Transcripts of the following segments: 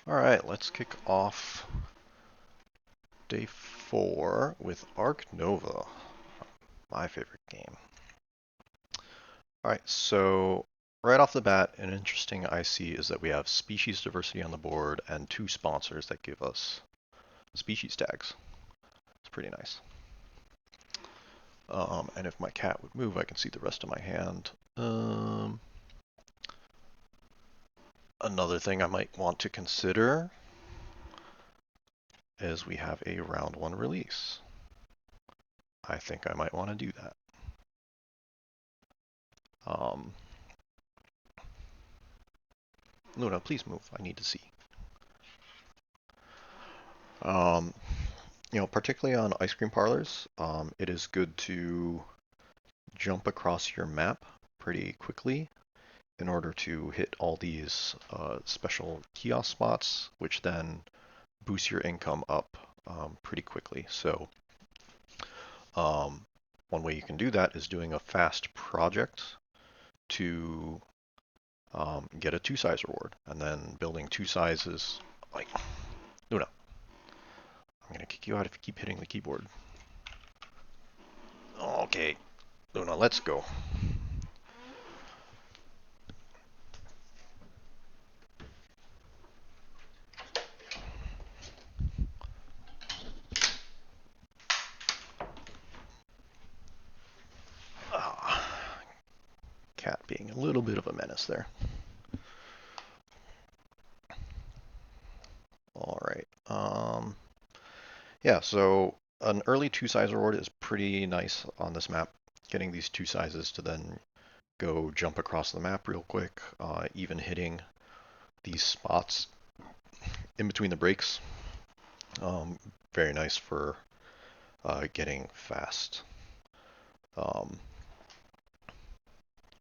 Alright, let's kick off day 4 with Ark Nova, my favorite game. Alright, so right off the bat, an interesting I see is that we have species diversity on the board and 2 sponsors that give us species tags. It's pretty nice. And if my cat would move, I can see the rest of my hand. Another thing I might want to consider is we have a round 1 release. I think I might want to do that. Luna, please move. I need to see. Um, particularly on ice cream parlors, it is good to jump across your map pretty quickly in order to hit all these special kiosk spots, which then boost your income up pretty quickly. So one way you can do that is doing a fast project to get a 2-size reward, and then building 2 sizes. Like, Luna, I'm gonna kick you out if you keep hitting the keyboard. Okay, Luna, let's go. Cat being a little bit of a menace there. All right. Yeah, so an early 2-size reward is pretty nice on this map. Getting these 2 sizes to then go jump across the map real quick, even hitting these spots in between the breaks. Very nice for getting fast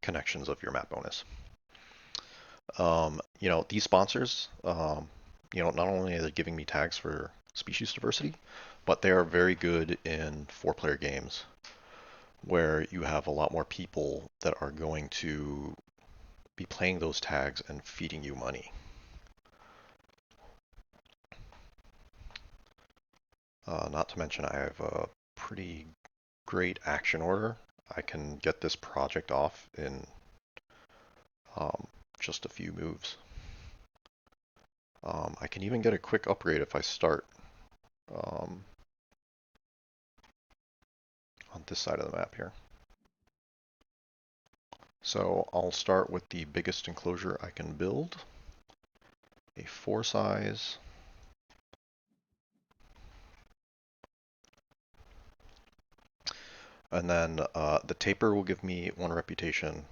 connections of your map bonus. These sponsors, not only are they giving me tags for species diversity, but they are very good in 4-player games where you have a lot more people that are going to be playing those tags and feeding you money. Not to mention I have a pretty great action order. I can get this project off in just a few moves. I can even get a quick upgrade if I start on this side of the map here. So I'll start with the biggest enclosure I can build, a 4-size. And then the taper will give me 1 reputation.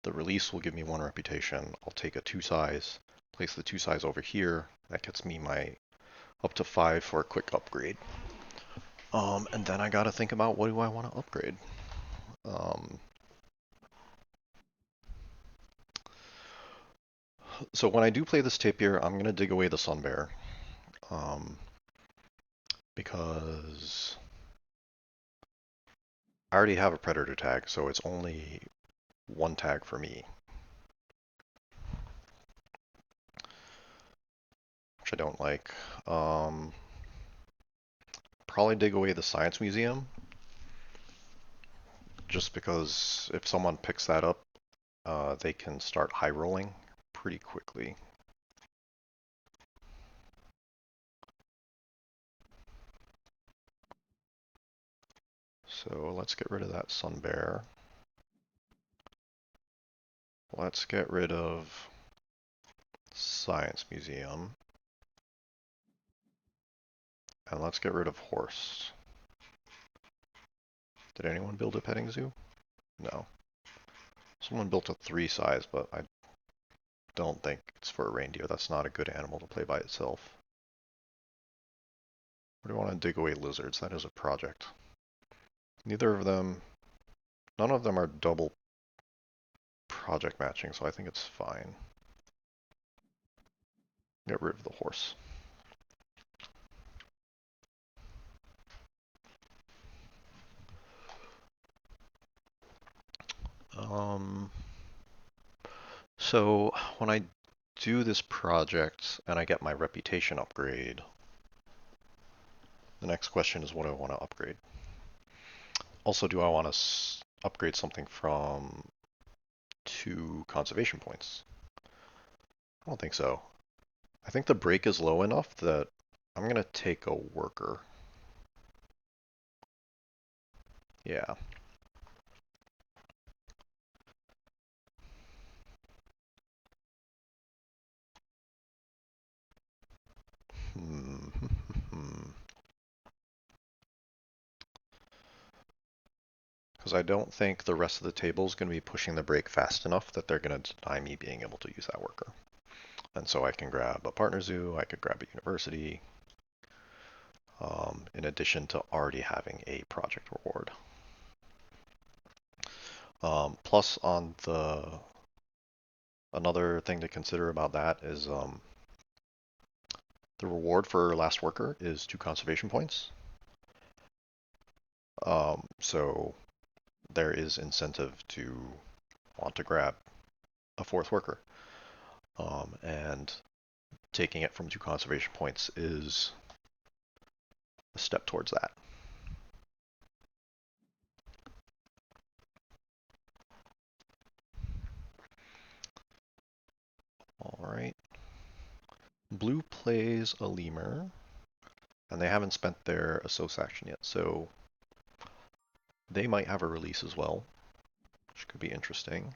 The release will give me 1 reputation. I'll take a 2-size, place the 2-size over here. That gets me my up to 5 for a quick upgrade. And then I gotta think about what do I want to upgrade. So when I do play this tapir, I'm gonna dig away the sun bear, because I already have a predator tag, so it's only 1 tag for me, which I don't like. Probably dig away the science museum, just because if someone picks that up, they can start high rolling pretty quickly. So let's get rid of that sun bear. Let's get rid of science museum. And let's get rid of horse. Did anyone build a petting zoo? No. Someone built a 3-size, but I don't think it's for a reindeer. That's not a good animal to play by itself. Or do I want to dig away lizards? That is a project. Neither of them, none of them are double project matching, so I think it's fine. Get rid of the horse. So when I do this project and I get my reputation upgrade, the next question is what do I want to upgrade? Also, do I want to upgrade something from 2 conservation points? I don't think so. I think the break is low enough that I'm going to take a worker. Yeah. Because I don't think the rest of the table is going to be pushing the break fast enough that they're going to deny me being able to use that worker. And so I can grab a partner zoo, I could grab a university, in addition to already having a project reward. Plus on another thing to consider about that is the reward for last worker is 2 conservation points. So there is incentive to want to grab a 4th worker. And taking it from 2 conservation points is a step towards that. Alright. Blue plays a lemur, and they haven't spent their assoc action yet, so they might have a release as well, which could be interesting.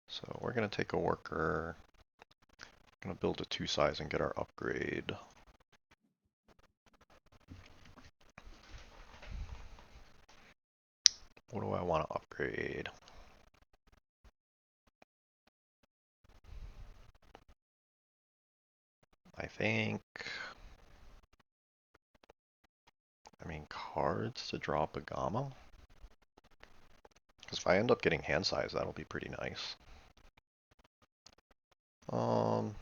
So we're going to take a worker, going to build a 2 size and get our upgrade. What do I want to upgrade? I mean, cards to drop a gamma? Because if I end up getting hand size, that'll be pretty nice. I'm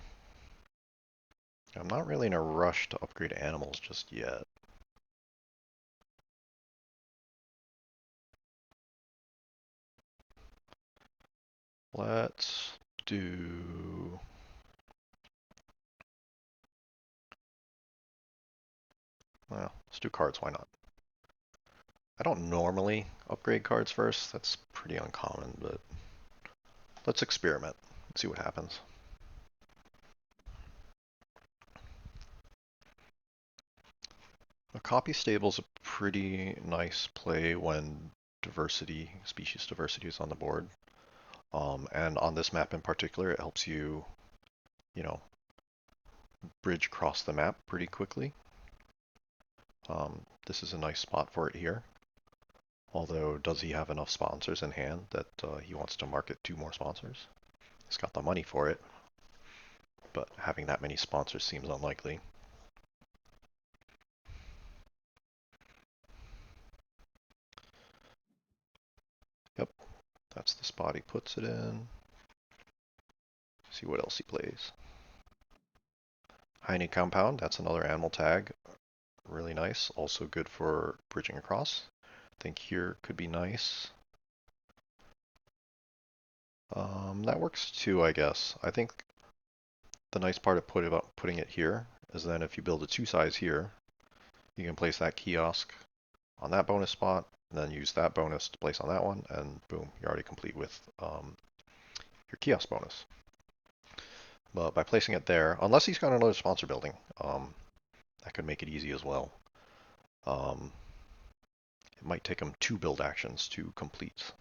not really in a rush to upgrade animals just yet. Let's do... Well, let's do cards, why not? I don't normally upgrade cards first, that's pretty uncommon, but let's experiment and see what happens. A copy stable is a pretty nice play when species diversity is on the board. And on this map in particular, it helps you, bridge across the map pretty quickly. This is a nice spot for it here. Although, does he have enough sponsors in hand that he wants to market 2 more sponsors? He's got the money for it, but having that many sponsors seems unlikely. Yep, that's the spot he puts it in. See what else he plays. Heine Compound, that's another animal tag. Really nice. Also good for bridging across. I think here could be nice. That works too, I guess. I think the nice part of putting it here is then if you build a 2 size here, you can place that kiosk on that bonus spot, and then use that bonus to place on that one, and boom, you're already complete with your kiosk bonus. But by placing it there, unless he's got another sponsor building, that could make it easy as well. It might take him 2 build actions to complete.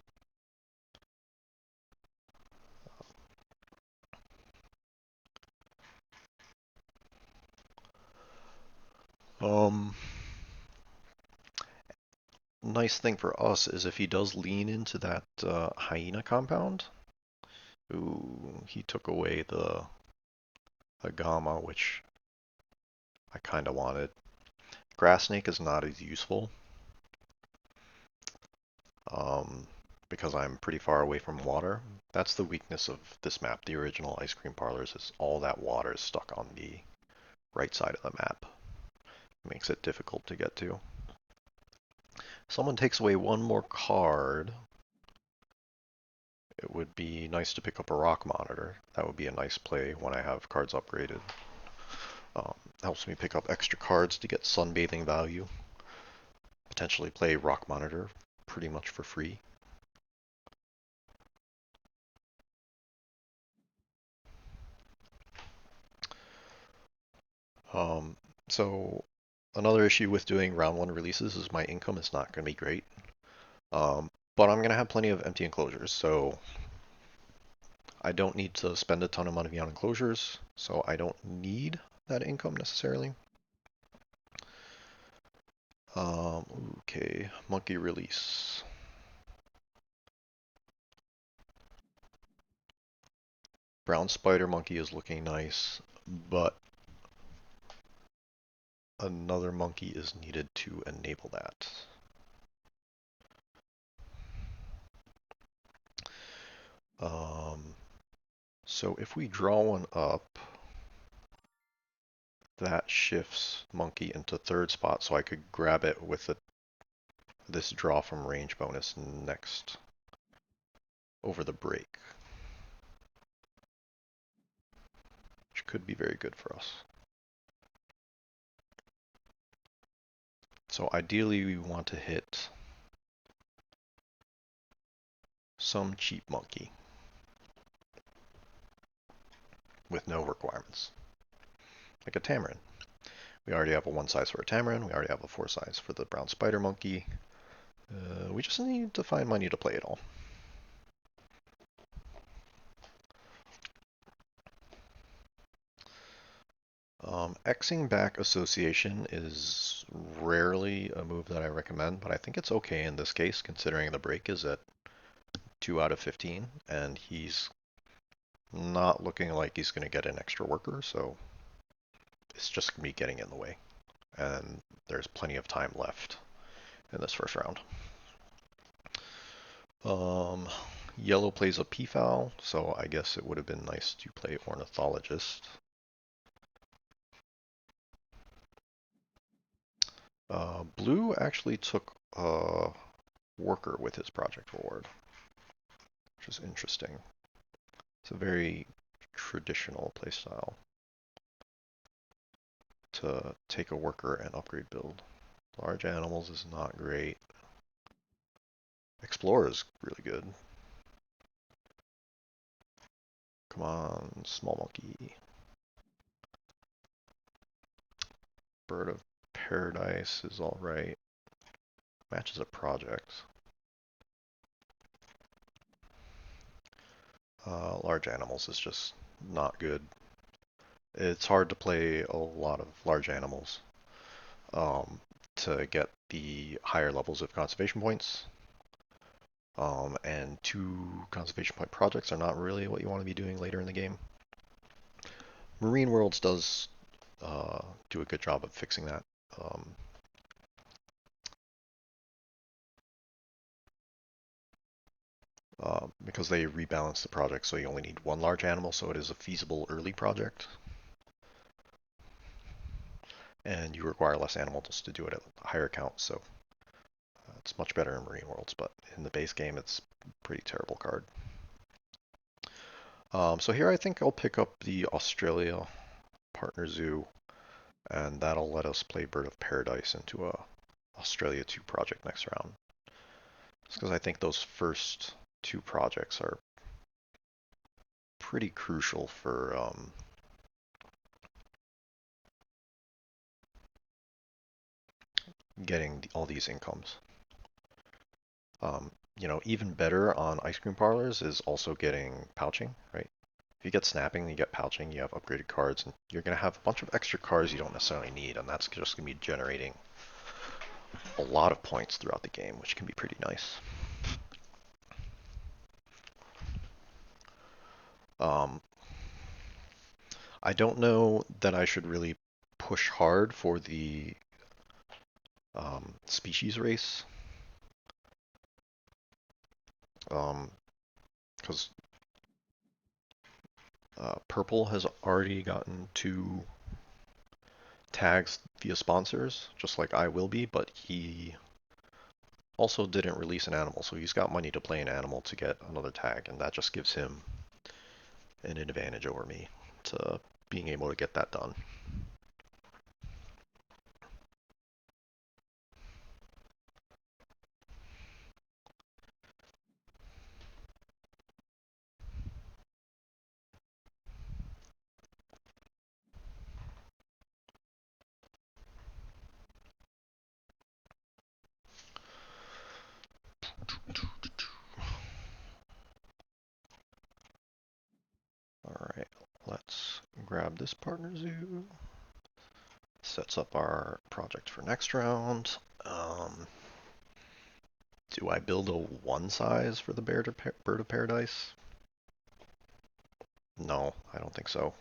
Nice thing for us is if he does lean into that hyena compound. Ooh, he took away the Agama, which I kind of wanted. Grass snake is not as useful because I'm pretty far away from water. That's the weakness of this map. The original ice cream parlors is all that water is stuck on the right side of the map. It makes it difficult to get to. Someone takes away one more card. It would be nice to pick up a rock monitor. That would be a nice play when I have cards upgraded. Helps me pick up extra cards to get sunbathing value. Potentially play rock monitor pretty much for free. So another issue with doing round one releases is my income is not going to be great. But I'm going to have plenty of empty enclosures, so I don't need to spend a ton of money on enclosures, so I don't need that income necessarily. Okay, monkey release. Brown spider monkey is looking nice, but another monkey is needed to enable that. So if we draw one up, that shifts monkey into third spot, so I could grab it with this draw from range bonus next over the break, which could be very good for us. So ideally we want to hit some cheap monkey with no requirements, like a tamarin. We already have a 1 size for a tamarin, we already have a 4 size for the brown spider monkey. We just need to find money to play it all. Xing back association is rarely a move that I recommend, but I think it's okay in this case considering the break is at 2 out of 15 and he's not looking like he's going to get an extra worker, so it's just me getting in the way. And there's plenty of time left in this first round. Yellow plays a peafowl, so I guess it would have been nice to play ornithologist. Blue actually took a worker with his project reward, which is interesting. It's a very traditional playstyle to take a worker and upgrade build. Large animals is not great. Explorer is really good. Come on, small monkey. Bird of Paradise is alright. Matches a project. Large animals is just not good. It's hard to play a lot of large animals to get the higher levels of conservation points. And 2 conservation point projects are not really what you want to be doing later in the game. Marine Worlds does do a good job of fixing that. Because they rebalance the project, so you only need 1 large animal, so it is a feasible early project. And you require less animals to do it at a higher count, so it's much better in Marine Worlds, but in the base game it's a pretty terrible card. So here I think I'll pick up the Australia Partner Zoo, and that'll let us play Bird of Paradise into a Australia 2 project next round. Just because I think those first 2 projects are pretty crucial for getting all these incomes. Even better on ice cream parlors is also getting pouching, right? If you get snapping, you get pouching, you have upgraded cards, and you're going to have a bunch of extra cards you don't necessarily need, and that's just going to be generating a lot of points throughout the game, which can be pretty nice. I don't know that I should really push hard for the species race. Because purple has already gotten 2 tags via sponsors, just like I will be, but he also didn't release an animal, so he's got money to play an animal to get another tag, and that just gives him an advantage over me to being able to get that done. Alright, let's grab this partner zoo. Sets up our project for next round. Do I build a one size for the bird of paradise? No, I don't think so.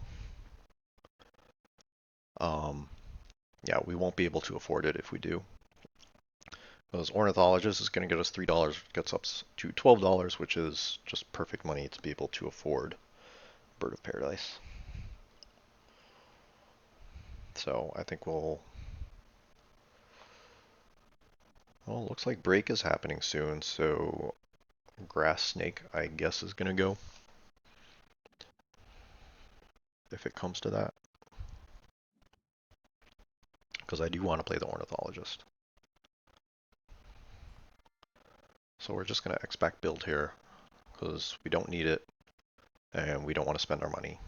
Um, yeah, we won't be able to afford it if we do. Because ornithologist is going to get us $3, gets us to $12, which is just perfect money to be able to afford bird of paradise. So I think well, looks like break is happening soon, so grass snake, I guess, is going to go. If it comes to that. Because I do want to play the ornithologist. So we're just going to expect build here, because we don't need it, and we don't want to spend our money.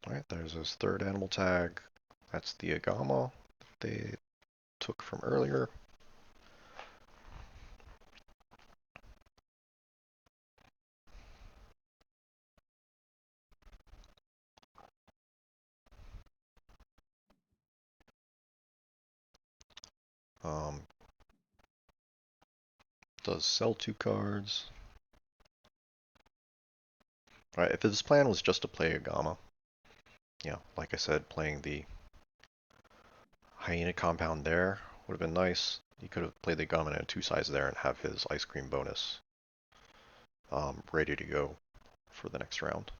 Alright, there's his third animal tag. That's the agama that they took from earlier. Um, does sell 2 cards. Alright, if his plan was just to play agama, yeah, like I said, playing the hyena compound there would have been nice. He could have played the agama and 2 sides there and have his ice cream bonus ready to go for the next round.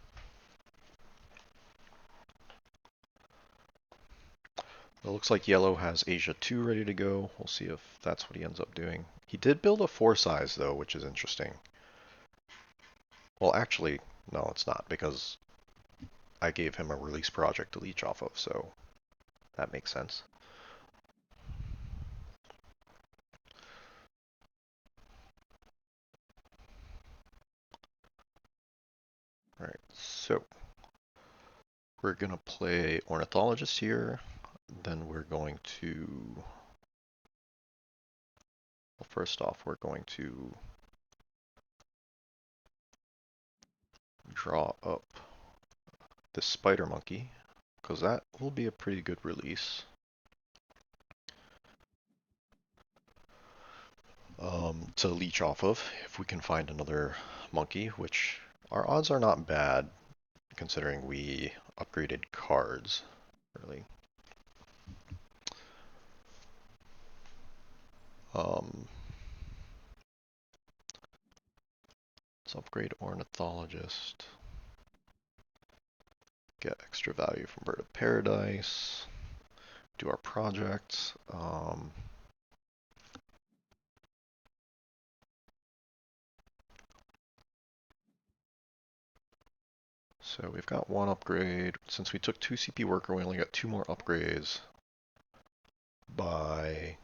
It looks like yellow has Asia 2 ready to go. We'll see if that's what he ends up doing. He did build a 4 size though, which is interesting. Well, actually, no, it's not, because I gave him a release project to leech off of, so that makes sense. Alright, so we're going to play Ornithologist here. Then we're going to, well, first off, we're going to draw up this spider monkey, because that will be a pretty good release. To leech off of if we can find another monkey, which our odds are not bad considering we upgraded cards, really. Let's upgrade Ornithologist. Get extra value from Bird of Paradise. Do our project. So we've got 1 upgrade. Since we took 2 CP worker, we only got 2 more upgrades by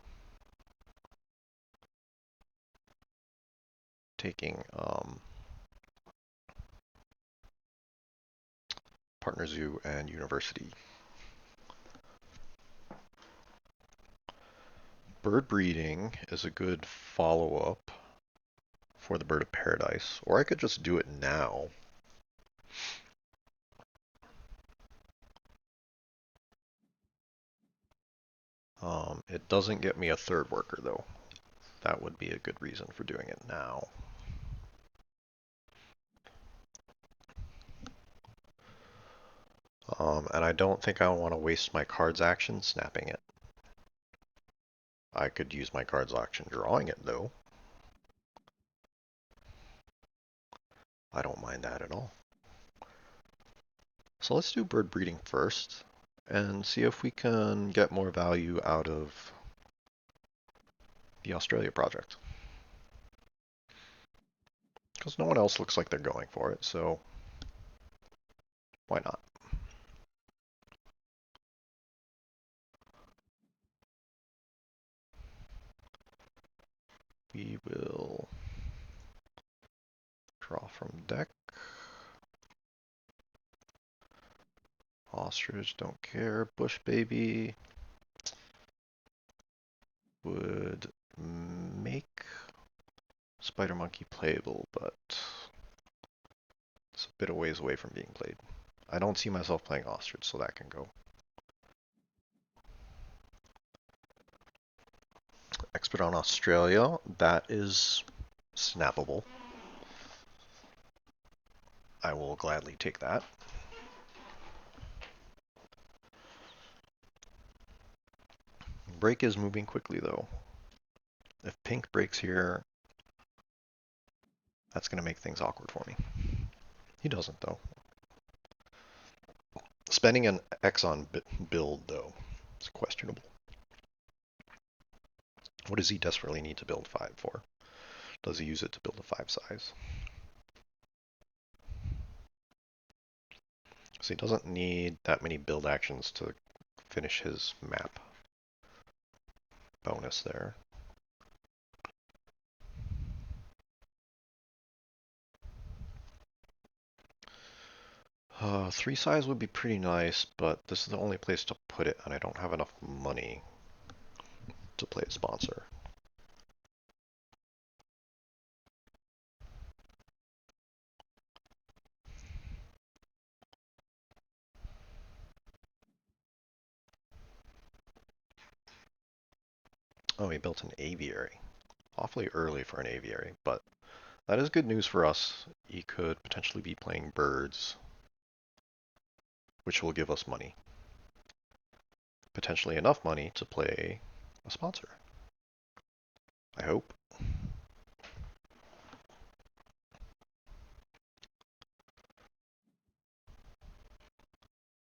taking Partner Zoo and University. Bird breeding is a good follow-up for the Bird of Paradise, or I could just do it now. It doesn't get me a 3rd worker though. That would be a good reason for doing it now. And I don't think I want to waste my card's action snapping it. I could use my card's action drawing it though. I don't mind that at all. So let's do bird breeding first and see if we can get more value out of the Australia project. Because no one else looks like they're going for it, so why not? We will draw from deck. Ostrich, don't care. Bush baby would make spider monkey playable, but it's a bit of ways away from being played. I don't see myself playing ostrich, so that can go. Expert on Australia, that is snappable. I will gladly take that. Break is moving quickly though. If pink breaks here, that's going to make things awkward for me. He doesn't though. Spending an Exxon build though is questionable. What does he desperately need to build 5 for? Does he use it to build a 5 size? So he doesn't need that many build actions to finish his map bonus there. 3 size would be pretty nice, but this is the only place to put it, and I don't have enough money to play a sponsor. Oh, he built an aviary. Awfully early for an aviary, but that is good news for us. He could potentially be playing birds, which will give us money. Potentially enough money to play a sponsor. I hope.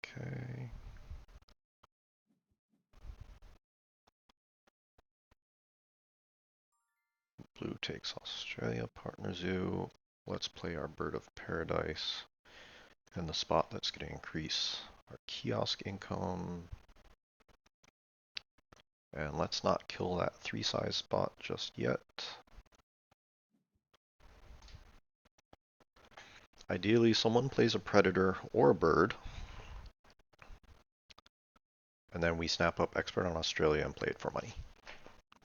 Okay. Blue takes Australia, partner zoo. Let's play our bird of paradise. And the spot that's going to increase our kiosk income. And let's not kill that 3 size spot just yet. Ideally, someone plays a predator or a bird. And then we snap up Expert on Australia and play it for money.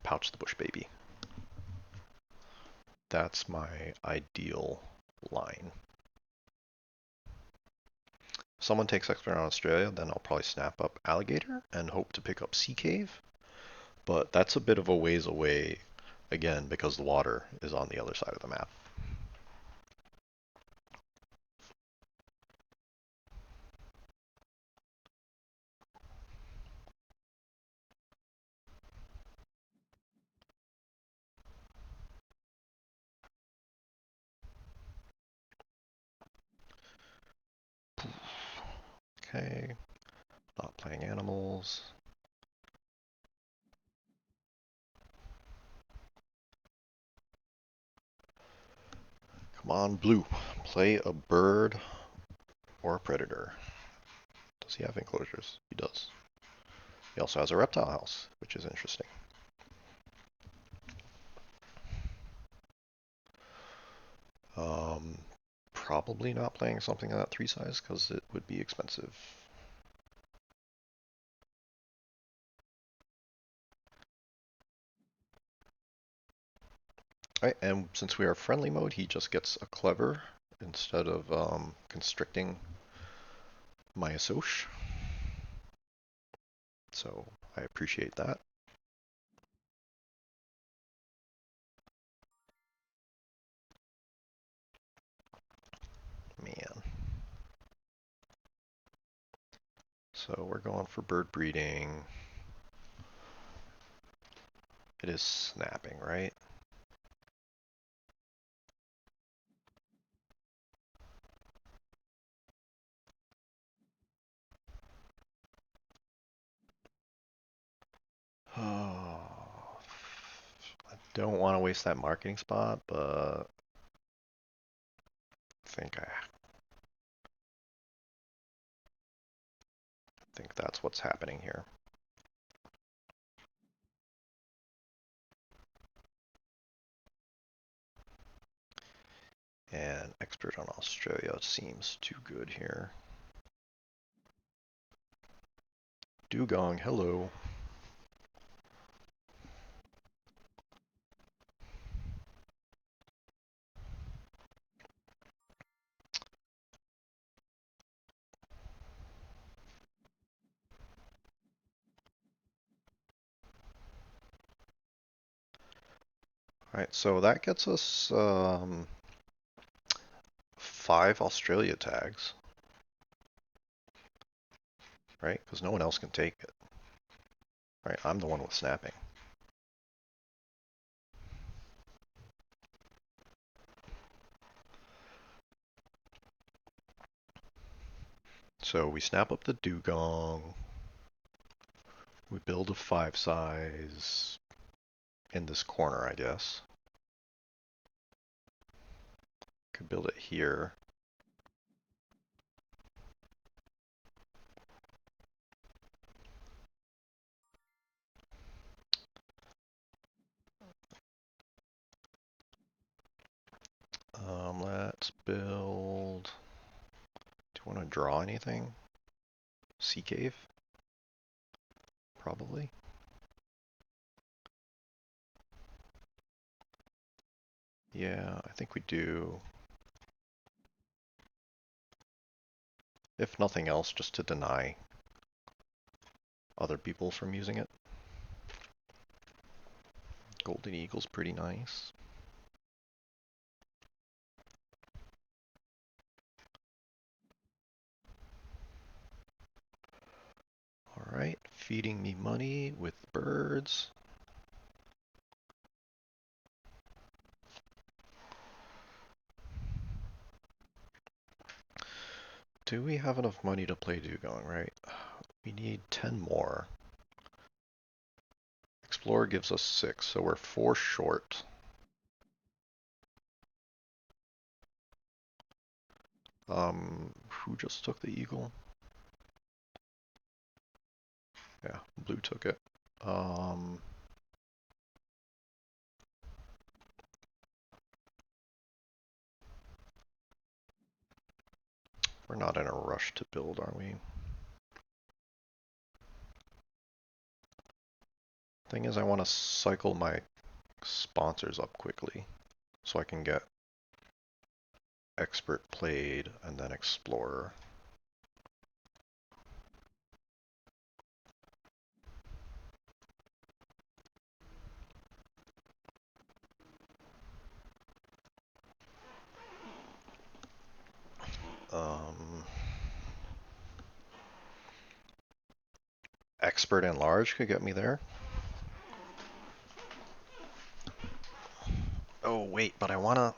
Pouch the bush baby. That's my ideal line. If someone takes Expert on Australia, then I'll probably snap up Alligator and hope to pick up Sea Cave. But that's a bit of a ways away, again, because the water is on the other side of the map. Okay, not playing animals. Come on, blue. Play a bird or a predator. Does he have enclosures? He does. He also has a reptile house, which is interesting. Probably not playing something in that 3 size because it would be expensive. Alright, and since we are friendly mode, he just gets a clever instead of constricting my Asosh. So I appreciate that. Man. So we're going for bird breeding. It is snapping, right? Don't want to waste that marketing spot, but I think that's what's happening here. And expert on Australia seems too good here. Dugong, hello. Alright, so that gets us 5 Australia tags, right? Because no one else can take it. Right, I'm the one with snapping. So we snap up the dugong. We build a 5 size in this corner, I guess. Could build it here. Let's build. Do you want to draw anything? Sea cave? Probably. Yeah, I think we do. If nothing else, just to deny other people from using it. Golden Eagle's pretty nice. Alright, feeding me money with birds. Do we have enough money to play Dugong, right? We need 10 more. Explorer gives us 6, so we're 4 short. Who just took the eagle? Yeah, blue took it. We're not in a rush to build, are we? Thing is, I want to cycle my sponsors up quickly so I can get expert played and then explorer. Expert and large could get me there. Oh wait, but I wanna.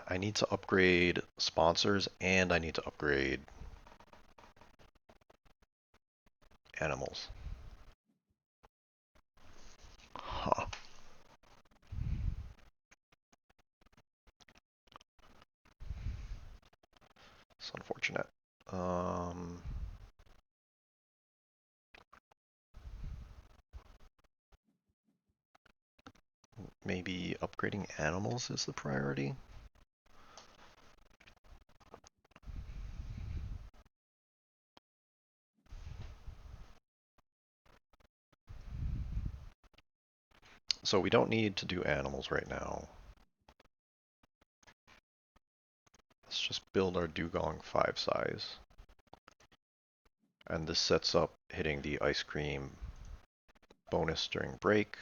I need to upgrade sponsors and I need to upgrade animals. Huh. It's unfortunate. Maybe upgrading animals is the priority. So we don't need to do animals right now. Let's just build our dugong 5 size. And this sets up hitting the ice cream bonus during break.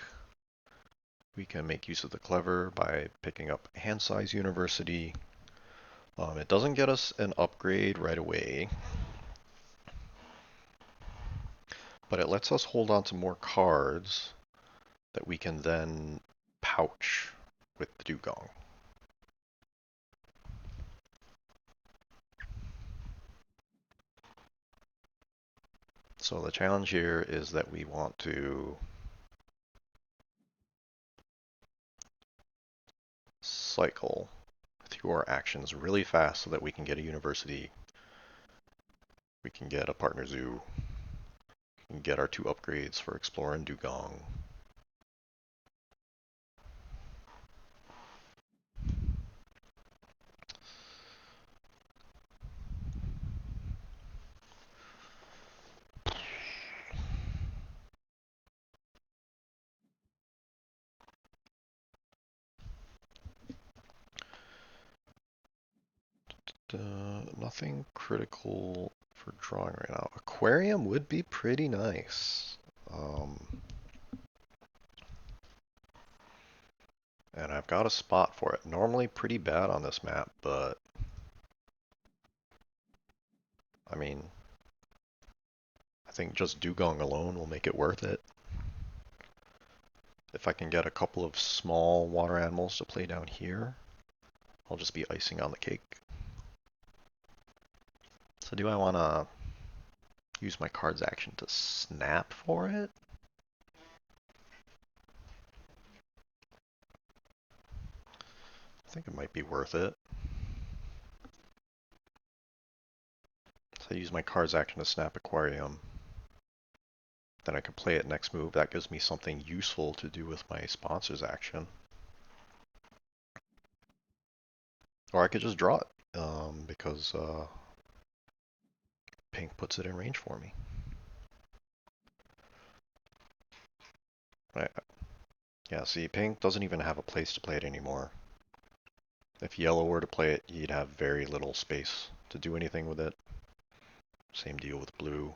We can make use of the clever by picking up hand size university. It doesn't get us an upgrade right away, but it lets us hold on to more cards that we can then pouch with the dugong. So the challenge here is that we want to cycle through our actions really fast so that we can get a university, we can get a partner zoo, we can get our 2 upgrades for Explorer and Dugong. Nothing critical for drawing right now. Aquarium would be pretty nice. And I've got a spot for it. Normally pretty bad on this map, but I mean, I think just Dugong alone will make it worth it. If I can get a couple of small water animals to play down here, I'll just be icing on the cake. So do I want to use my card's action to snap for it? I think it might be worth it. So I use my card's action to snap Aquarium. Then I can play it next move. That gives me something useful to do with my sponsor's action. Or I could just draw it, because pink puts it in range for me. Right. Yeah, see, pink doesn't even have a place to play it anymore. If yellow were to play it, you'd have very little space to do anything with it. Same deal with blue.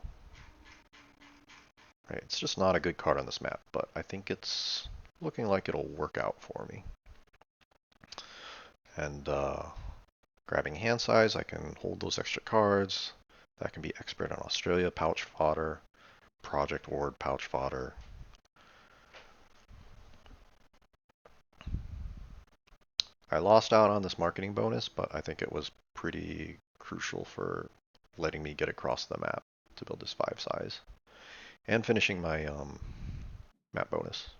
Right, it's just not a good card on this map, but I think it's looking like it'll work out for me. And grabbing hand size, I can hold those extra cards. That can be Expert on Australia, pouch fodder, Project Ward, pouch fodder. I lost out on this marketing bonus, but I think it was pretty crucial for letting me get across the map to build this 5 size. And finishing my map bonus.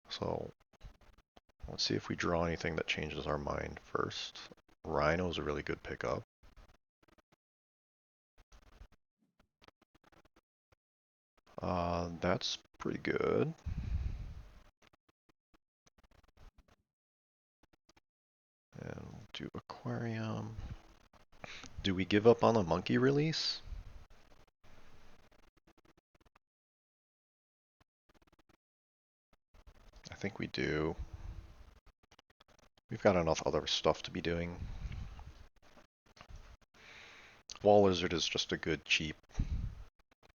So let's see if we draw anything that changes our mind first. Rhino is a really good pickup. That's pretty good. And we'll do aquarium. Do we give up on the monkey release? I think we do. We've got enough other stuff to be doing. Wall lizard is just a good, cheap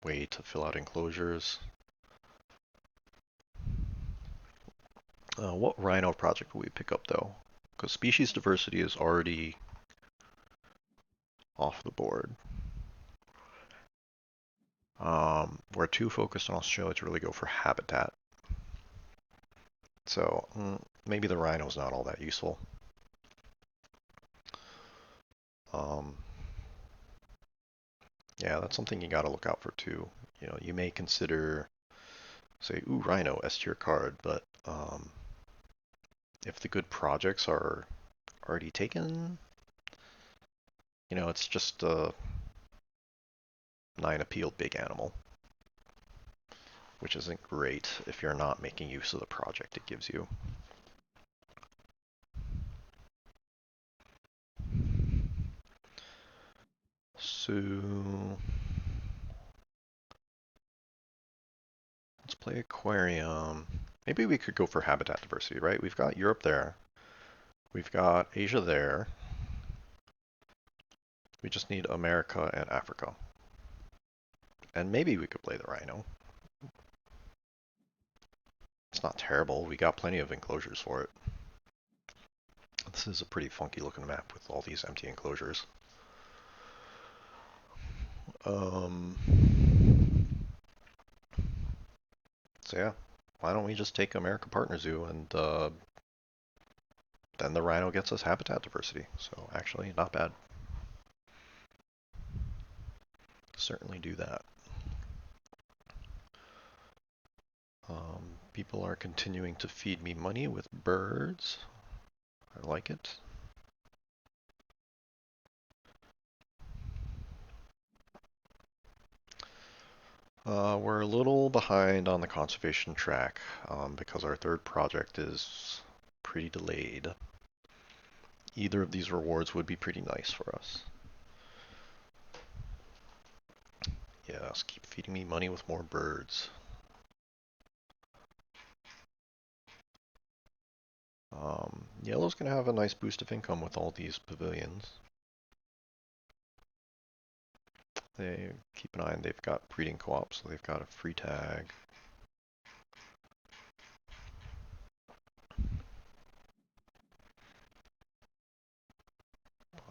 way to fill out enclosures. What rhino project will we pick up though? Because species diversity is already off the board. We're too focused on Australia to really go for habitat. So maybe the rhino's not all that useful. Yeah, that's something you gotta look out for too. You know, you may consider, say, ooh, rhino, S tier card, but if the good projects are already taken, you know, it's just a 9 appeal big animal, which isn't great if you're not making use of the project it gives you. So let's play aquarium. Maybe we could go for habitat diversity, right? We've got Europe there. We've got Asia there. We just need America and Africa. And maybe we could play the rhino. It's not terrible. We got plenty of enclosures for it. This is a pretty funky looking map with all these empty enclosures. So yeah, why don't we just take America Partner Zoo and then the rhino gets us habitat diversity. So actually, not bad. Certainly do that. People are continuing to feed me money with birds. I like it. We're a little behind on the conservation track because our third project is pretty delayed. Either of these rewards would be pretty nice for us. Yes, keep feeding me money with more birds. Yellow's going to have a nice boost of income with all these pavilions. They keep an eye on, they've got breeding co-op, so they've got a free tag.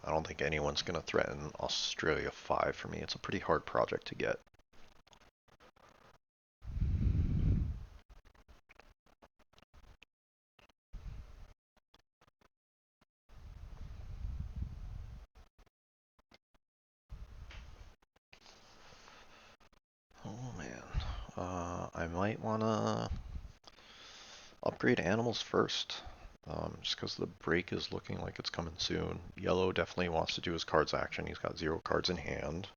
I don't think anyone's going to threaten Australia 5 for me. It's a pretty hard project to get. Oh man. I might want to upgrade animals first. Just because the break is looking like it's coming soon. Yellow definitely wants to do his cards action. He's got 0 cards in hand.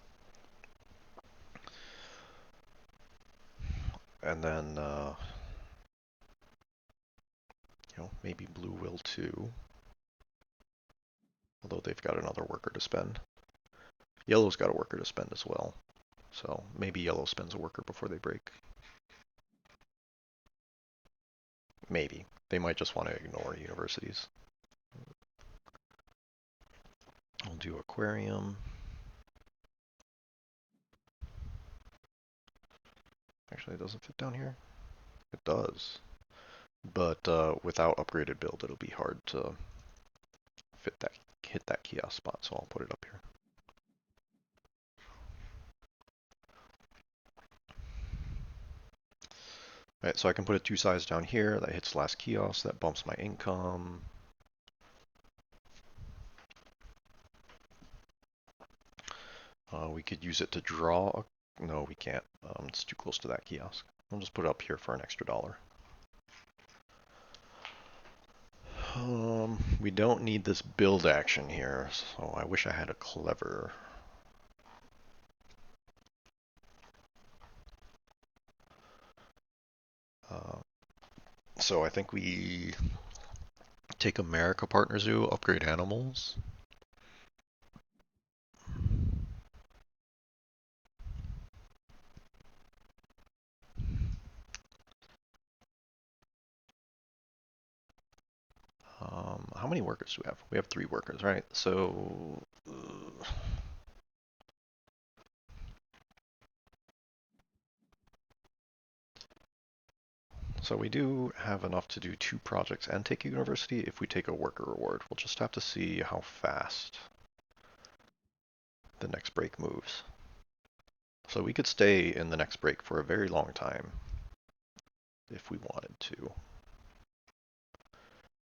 And then, maybe blue will too. Although they've got another worker to spend. Yellow's got a worker to spend as well. So maybe yellow spends a worker before they break. Maybe. They might just want to ignore universities. I'll do aquarium. Actually, it doesn't fit down here. It does. But without upgraded build, it'll be hard to hit that kiosk spot, so I'll put it up here. Alright, so I can put a 2 size down here. That hits last kiosk. That bumps my income. We could use it to draw. No, we can't. It's too close to that kiosk. I'll just put it up here for an extra $1. We don't need this build action here, so I wish I had a clever. So I think we take America Partner Zoo, upgrade animals. How many workers do we have? We have 3 workers, right? So we do have enough to do 2 projects and take a university if we take a worker reward. We'll just have to see how fast the next break moves. So we could stay in the next break for a very long time if we wanted to.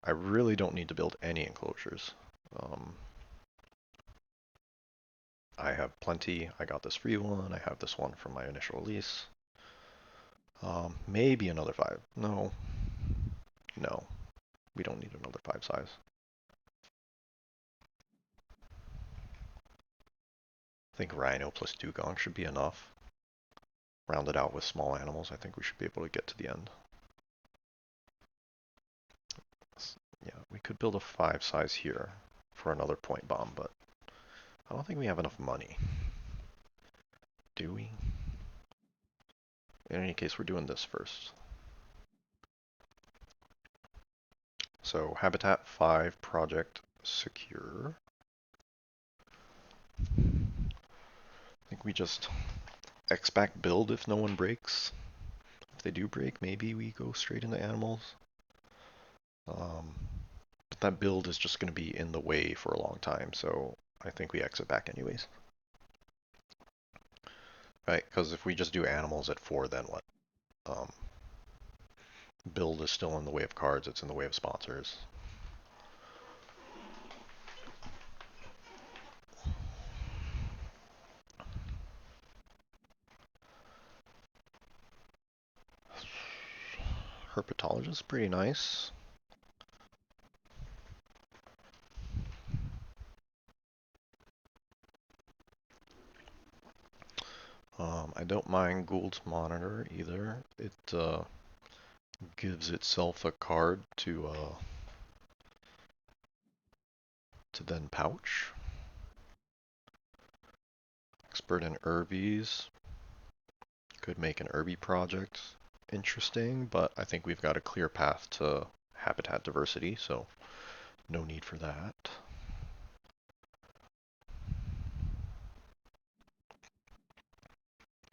I really don't need to build any enclosures. I have plenty. I got this free one. I have this one from my initial lease. Maybe another 5. No. No. We don't need another 5 size. I think rhino plus dugong should be enough. Rounded out with small animals, I think we should be able to get to the end. Yeah, we could build a 5 size here for another point bomb, but I don't think we have enough money. Do we? In any case, we're doing this first. So Habitat 5 project secure. I think we just X-back build if no one breaks. If they do break, maybe we go straight into animals. But that build is just going to be in the way for a long time, so I think we exit back anyways. Right, because if we just do animals at 4, then what? Build is still in the way of cards, it's in the way of sponsors. Herpetologist, pretty nice. I don't mind Gould's Monitor either. It gives itself a card to then pouch. Expert in Herbies. Could make an Herbie project interesting, but I think we've got a clear path to habitat diversity, so no need for that.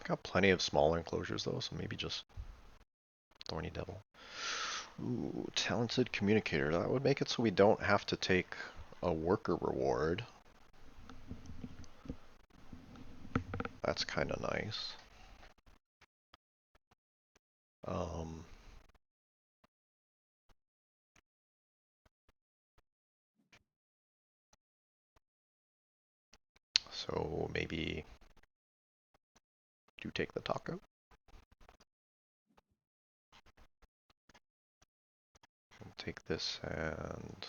Got plenty of smaller enclosures though, so maybe just Thorny Devil. Ooh, Talented Communicator. That would make it so we don't have to take a worker reward. That's kind of nice. Um, so maybe do take the taco. Take this and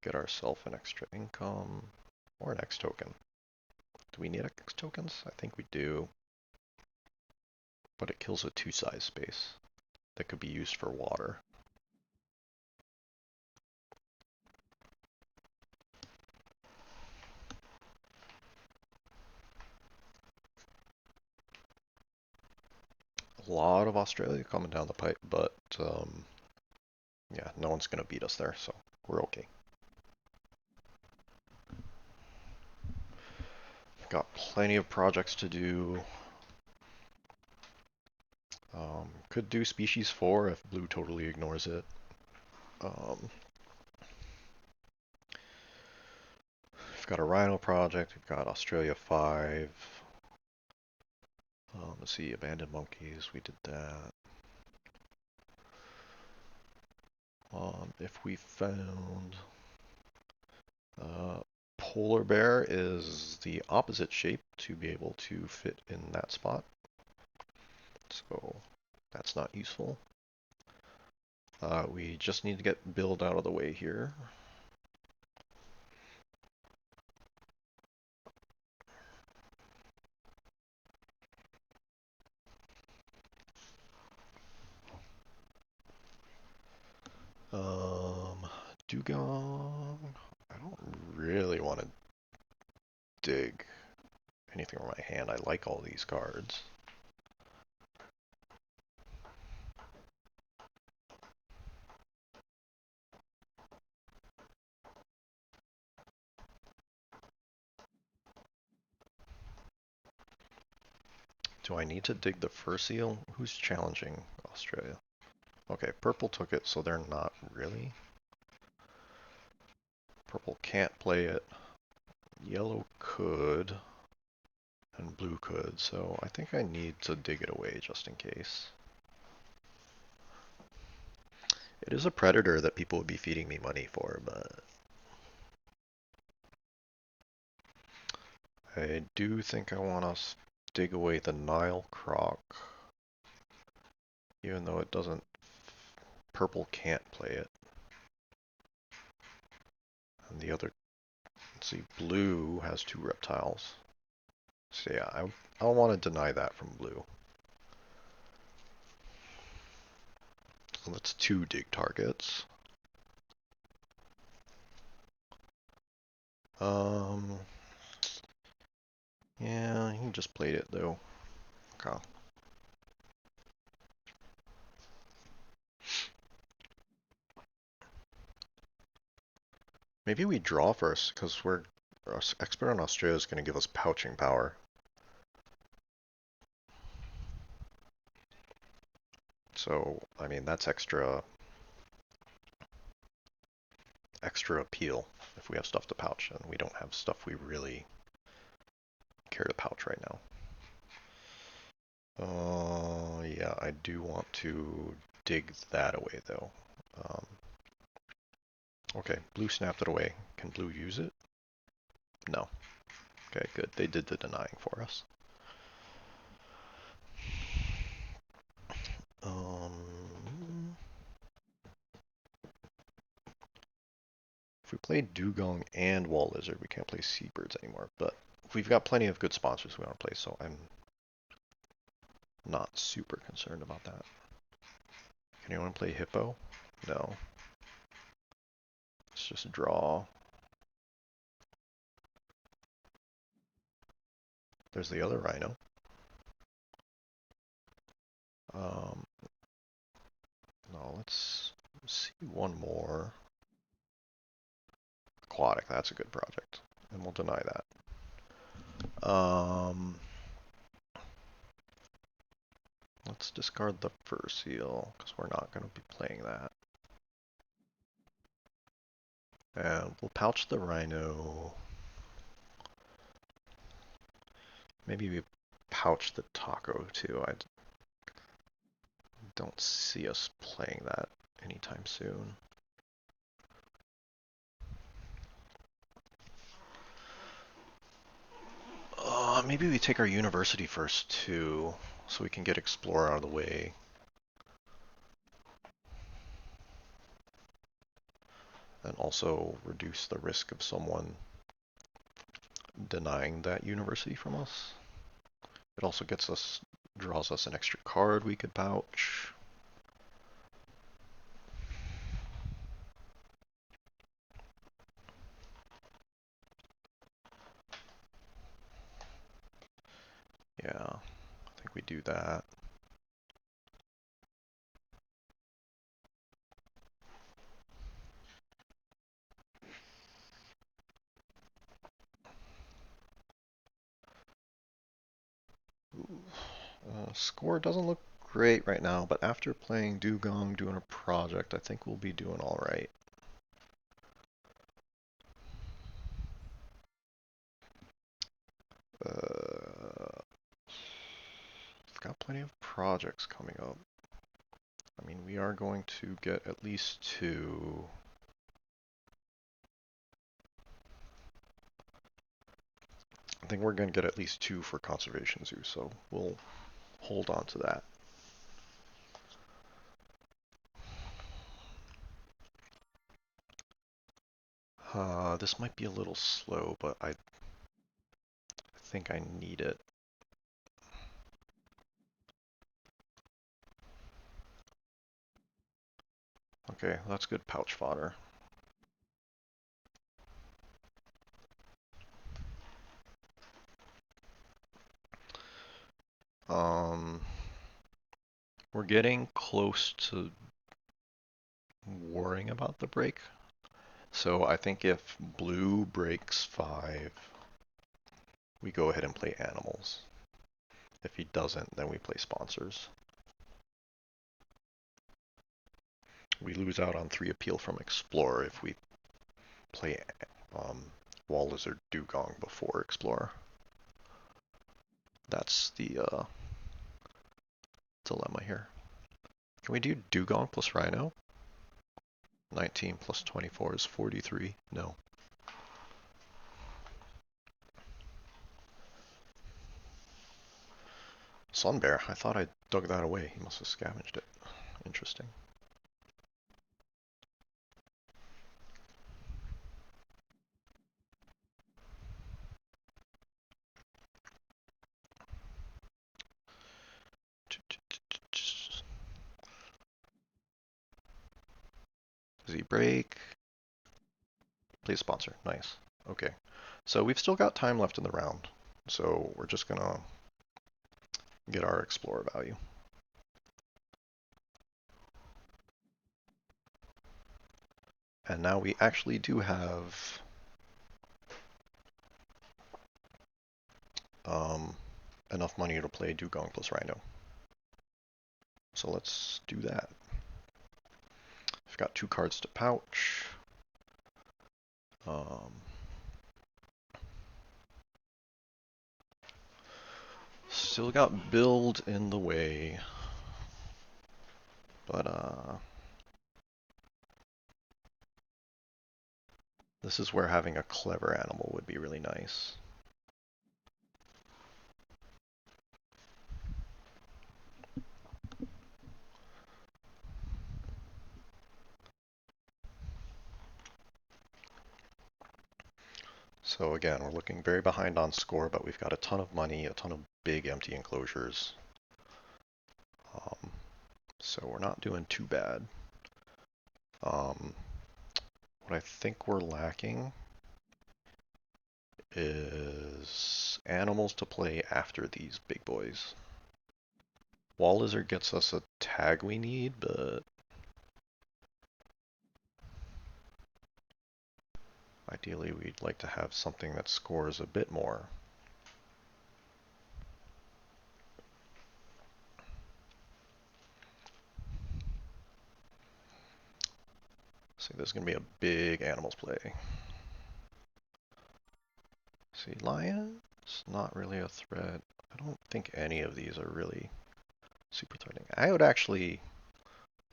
get ourselves an extra income or an X token. Do we need X tokens? I think we do. But it kills a 2-size space that could be used for water. A lot of Australia coming down the pipe, but yeah, no one's going to beat us there, so we're okay. Got plenty of projects to do. Could do species 4 if blue totally ignores it. We've got a rhino project, we've got Australia 5. Let's see, abandoned monkeys, we did that. If we found polar bear is the opposite shape to be able to fit in that spot. So that's not useful. We just need to get build out of the way here. Dugong. I don't really want to dig anything from my hand. I like all these cards. Do I need to dig the fur seal? Who's challenging Australia? Okay, purple took it, so they're not really. Purple can't play it. Yellow could. And blue could, so I think I need to dig it away just in case. It is a predator that people would be feeding me money for, but I do think I want to dig away the Nile croc, even though it doesn't. Purple can't play it. And the other, let's see, blue has 2 reptiles. So yeah, I don't want to deny that from blue. So that's 2 dig targets. Yeah, he just played it though. Okay. Maybe we draw first, because we're expert on Australia is going to give us pouching power. So, I mean, that's extra appeal if we have stuff to pouch, and we don't have stuff we really care to pouch right now. Yeah, I do want to dig that away though. Okay, blue snapped it away. Can blue use it? No. Okay, good. They did the denying for us. If we play dugong and wall lizard, we can't play seabirds anymore. But we've got plenty of good sponsors we want to play, so I'm not super concerned about that. Can anyone play Hippo? No. Let's just draw. There's the other Rhino. No, let's see one more. Aquatic, that's a good project. And we'll deny that. Let's discard the fur seal, because we're not going to be playing that. And we'll pouch the Rhino. Maybe we pouch the Taco too. I don't see us playing that anytime soon. Maybe we take our university first too, so we can get Explorer out of the way. And also reduce the risk of someone denying that university from us. It also draws us an extra card we could pouch. Yeah, I think we do that. Score doesn't look great right now, but after playing Dugong, doing a project, I think we'll be doing all right. We've got plenty of projects coming up. I mean, we are going to get at least 2. I think we're going to get at least 2 for Conservation Zoo, so we'll hold on to that. This might be a little slow, but I think I need it. Okay, that's good pouch fodder. We're getting close to worrying about the break. So I think if blue breaks 5, we go ahead and play animals. If he doesn't, then we play sponsors. We lose out on 3 appeal from Explorer if we play Wall Lizard Dugong before Explorer. That's the dilemma here. Can we do Dugong plus Rhino? 19 plus 24 is 43. No. Sunbear. I thought I dug that away. He must have scavenged it. Interesting. Does he break? Please sponsor. Nice. Okay. So we've still got time left in the round. So we're just going to get our Explorer value. And now we actually do have enough money to play Dugong plus Rhino. So let's do that. I've got 2 cards to pouch. Still got build in the way. But this is where having a clever animal would be really nice. So again, we're looking very behind on score, but we've got a ton of money, a ton of big empty enclosures. So we're not doing too bad. What I think we're lacking is animals to play after these big boys. Wall Lizard gets us a tag we need, but ideally we'd like to have something that scores a bit more. See, there's going to be a big animals play. See, lions, not really a threat. I don't think any of these are really super threatening. I would actually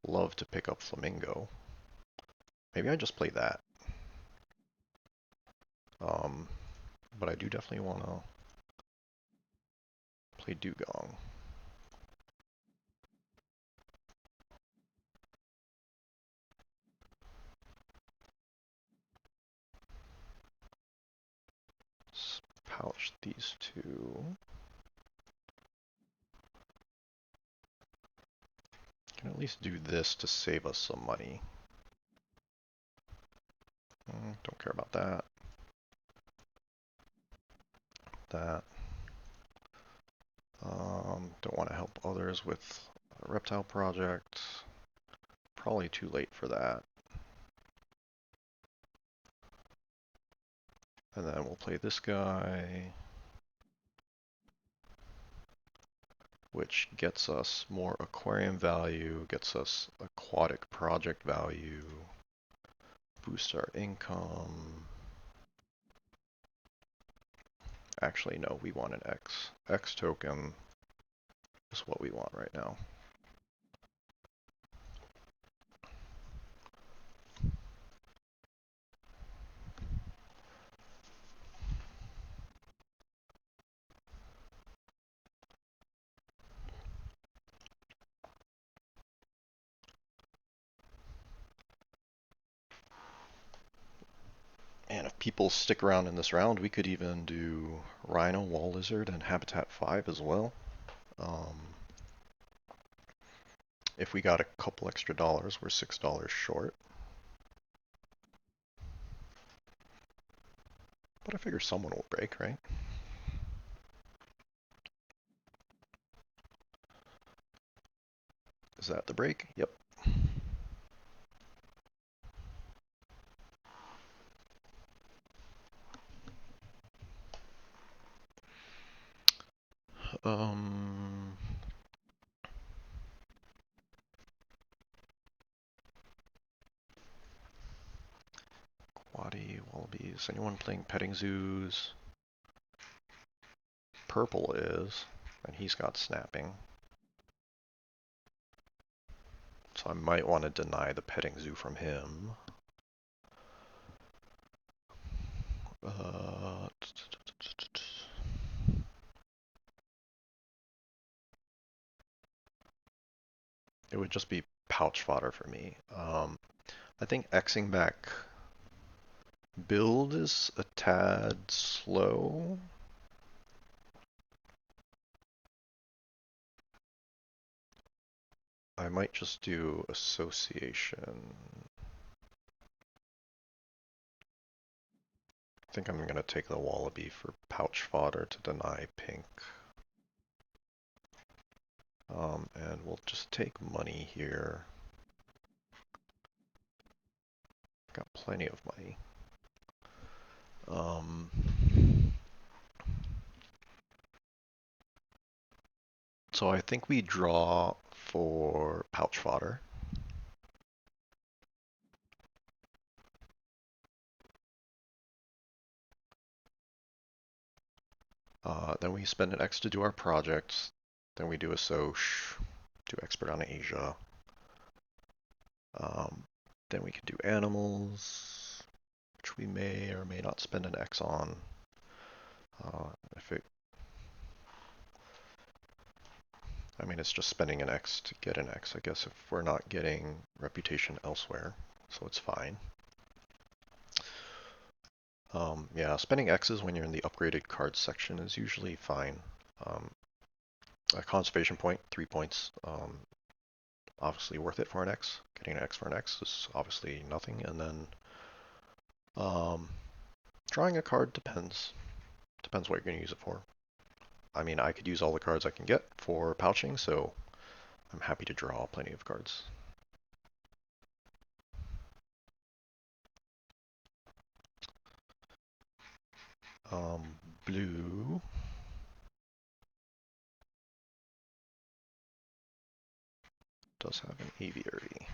love to pick up flamingo. Maybe I just play that. But I do definitely want to play dugong. Let's pouch these two. Can at least do this to save us some money. Don't care about that. That. Don't want to help others with a reptile project. Probably too late for that. And then we'll play this guy, which gets us more aquarium value, gets us aquatic project value, boosts our income. Actually, no, we want an X. X token is what we want right now. And if people stick around in this round, we could even do Rhino, Wall Lizard, and Habitat 5 as well. If we got a couple extra dollars, we're $6 short. But I figure someone will break, right? Is that the break? Yep. Quaddy, wallabies. Anyone playing petting zoos? Purple is, and he's got snapping. So I might want to deny the petting zoo from him. It would just be pouch fodder for me. I think Xing back build is a tad slow. I might just do association. I think I'm going to take the wallaby for pouch fodder to deny pink. And we'll just take money here. Got plenty of money. So I think we draw for pouch fodder. Then we spend an X to do our projects. Then we do a Soch, do expert on Asia. Then we can do animals, which we may or may not spend an X on. I mean, it's just spending an X to get an X, I guess, if we're not getting reputation elsewhere, so it's fine. Yeah, spending X's when you're in the upgraded cards section is usually fine. Um, a conservation point, 3 points, obviously worth it for an X. Getting an X for an X is obviously nothing, and then um, drawing a card depends. Depends what you're going to use it for. I mean, I could use all the cards I can get for pouching, so I'm happy to draw plenty of cards. Blue. Does have an aviary.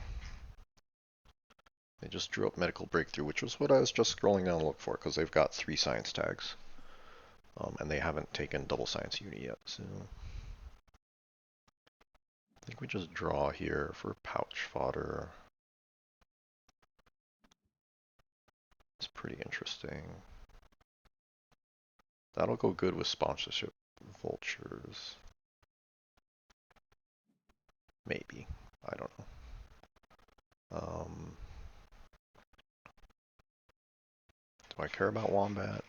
They just drew up medical breakthrough, which was what I was just scrolling down to look for, because they've got 3 science tags. And they haven't taken double science uni yet, so I think we just draw here for pouch fodder. It's pretty interesting. That'll go good with sponsorship vultures. Maybe. I don't know. Do I care about wombat?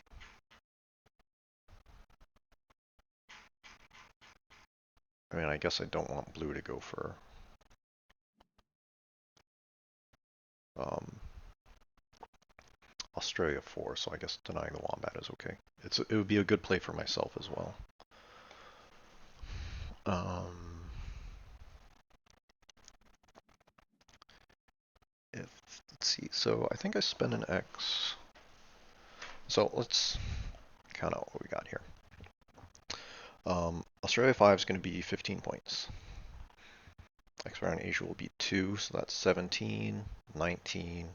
I mean, I guess I don't want blue to go for Australia 4, so I guess denying the wombat is okay. It would be a good play for myself as well. Let's see, so I think I spend an X. So let's count out what we got here. Australia 5 is going to be 15 points. X around Asia will be 2, so that's 17, 19,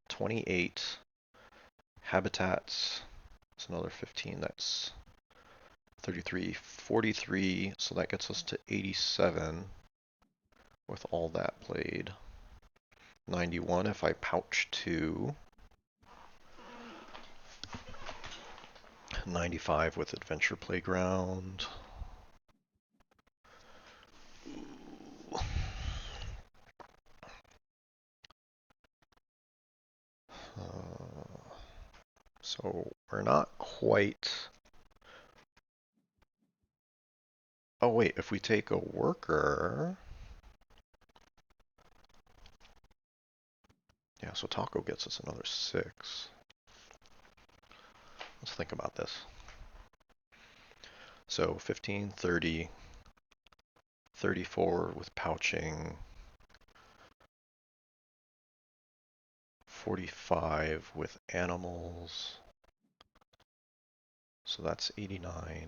28. Habitats, that's another 15, that's 33, 43, so that gets us to 87 with all that played. 91 if I pouch 2. 95 with Adventure Playground. So we're not quite... Oh wait, if we take a worker... Yeah, so Taco gets us another 6. Let's think about this. So 15, 30, 34 with pouching, 45 with animals, so that's 89.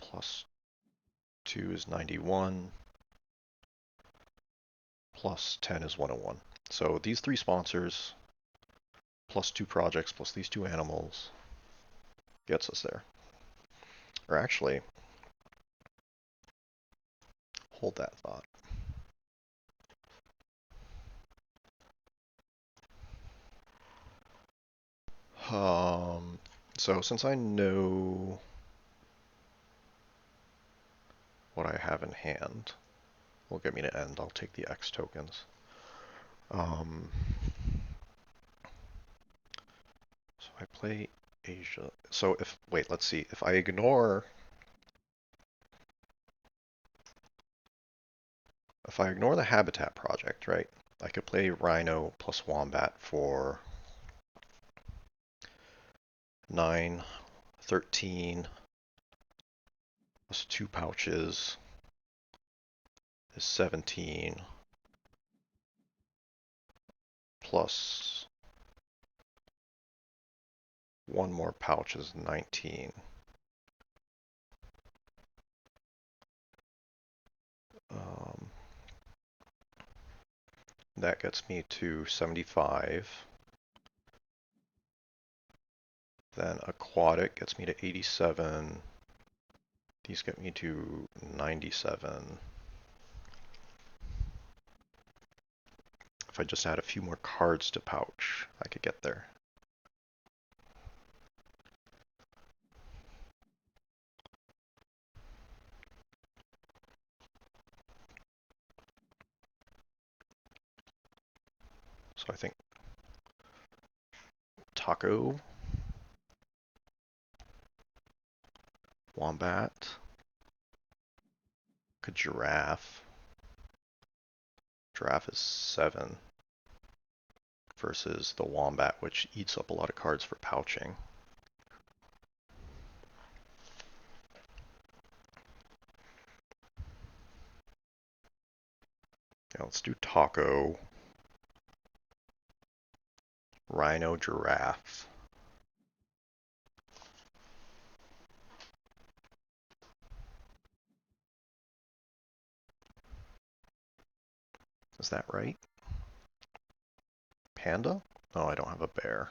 Plus 2 is 91. Plus 10 is 101. So these 3 sponsors, plus 2 projects, plus these 2 animals, gets us there. Or actually, hold that thought. So since I know what I have in hand, will get me to end. I'll take the X tokens. So I play Asia. So wait, let's see. If I ignore the Habitat project, right? I could play Rhino plus Wombat for 9, 13, plus 2 pouches is 17, plus 1 more pouch is 19. That gets me to 75. Then Aquatic gets me to 87. These get me to 97. If I just add a few more cards to pouch, I could get there. So I think taco, wombat, a giraffe. Giraffe is 7 versus the wombat, which eats up a lot of cards for pouching. Yeah, let's do taco, rhino, giraffe. Is that right? Panda? Oh, I don't have a bear.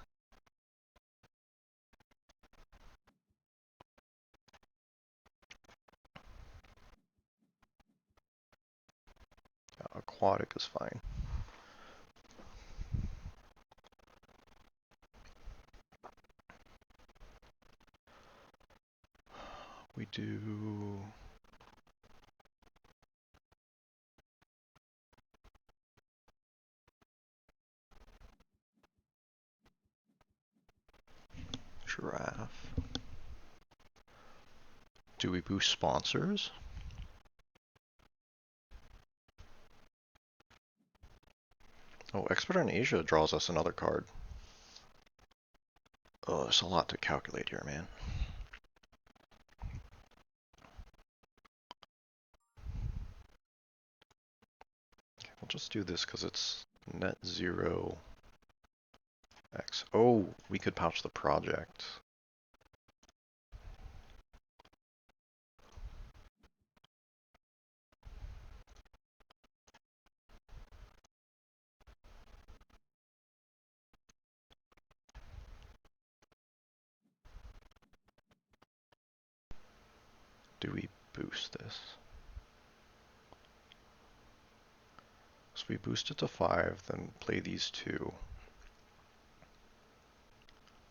Aquatic is fine. We do... giraffe. Do we boost sponsors? Oh, Expert in Asia draws us another card. Oh, there's a lot to calculate here, man. Okay, we'll just do this because it's net 0 X. Oh, we could pouch the project. Do we boost this? So we boost it to 5, then play these 2.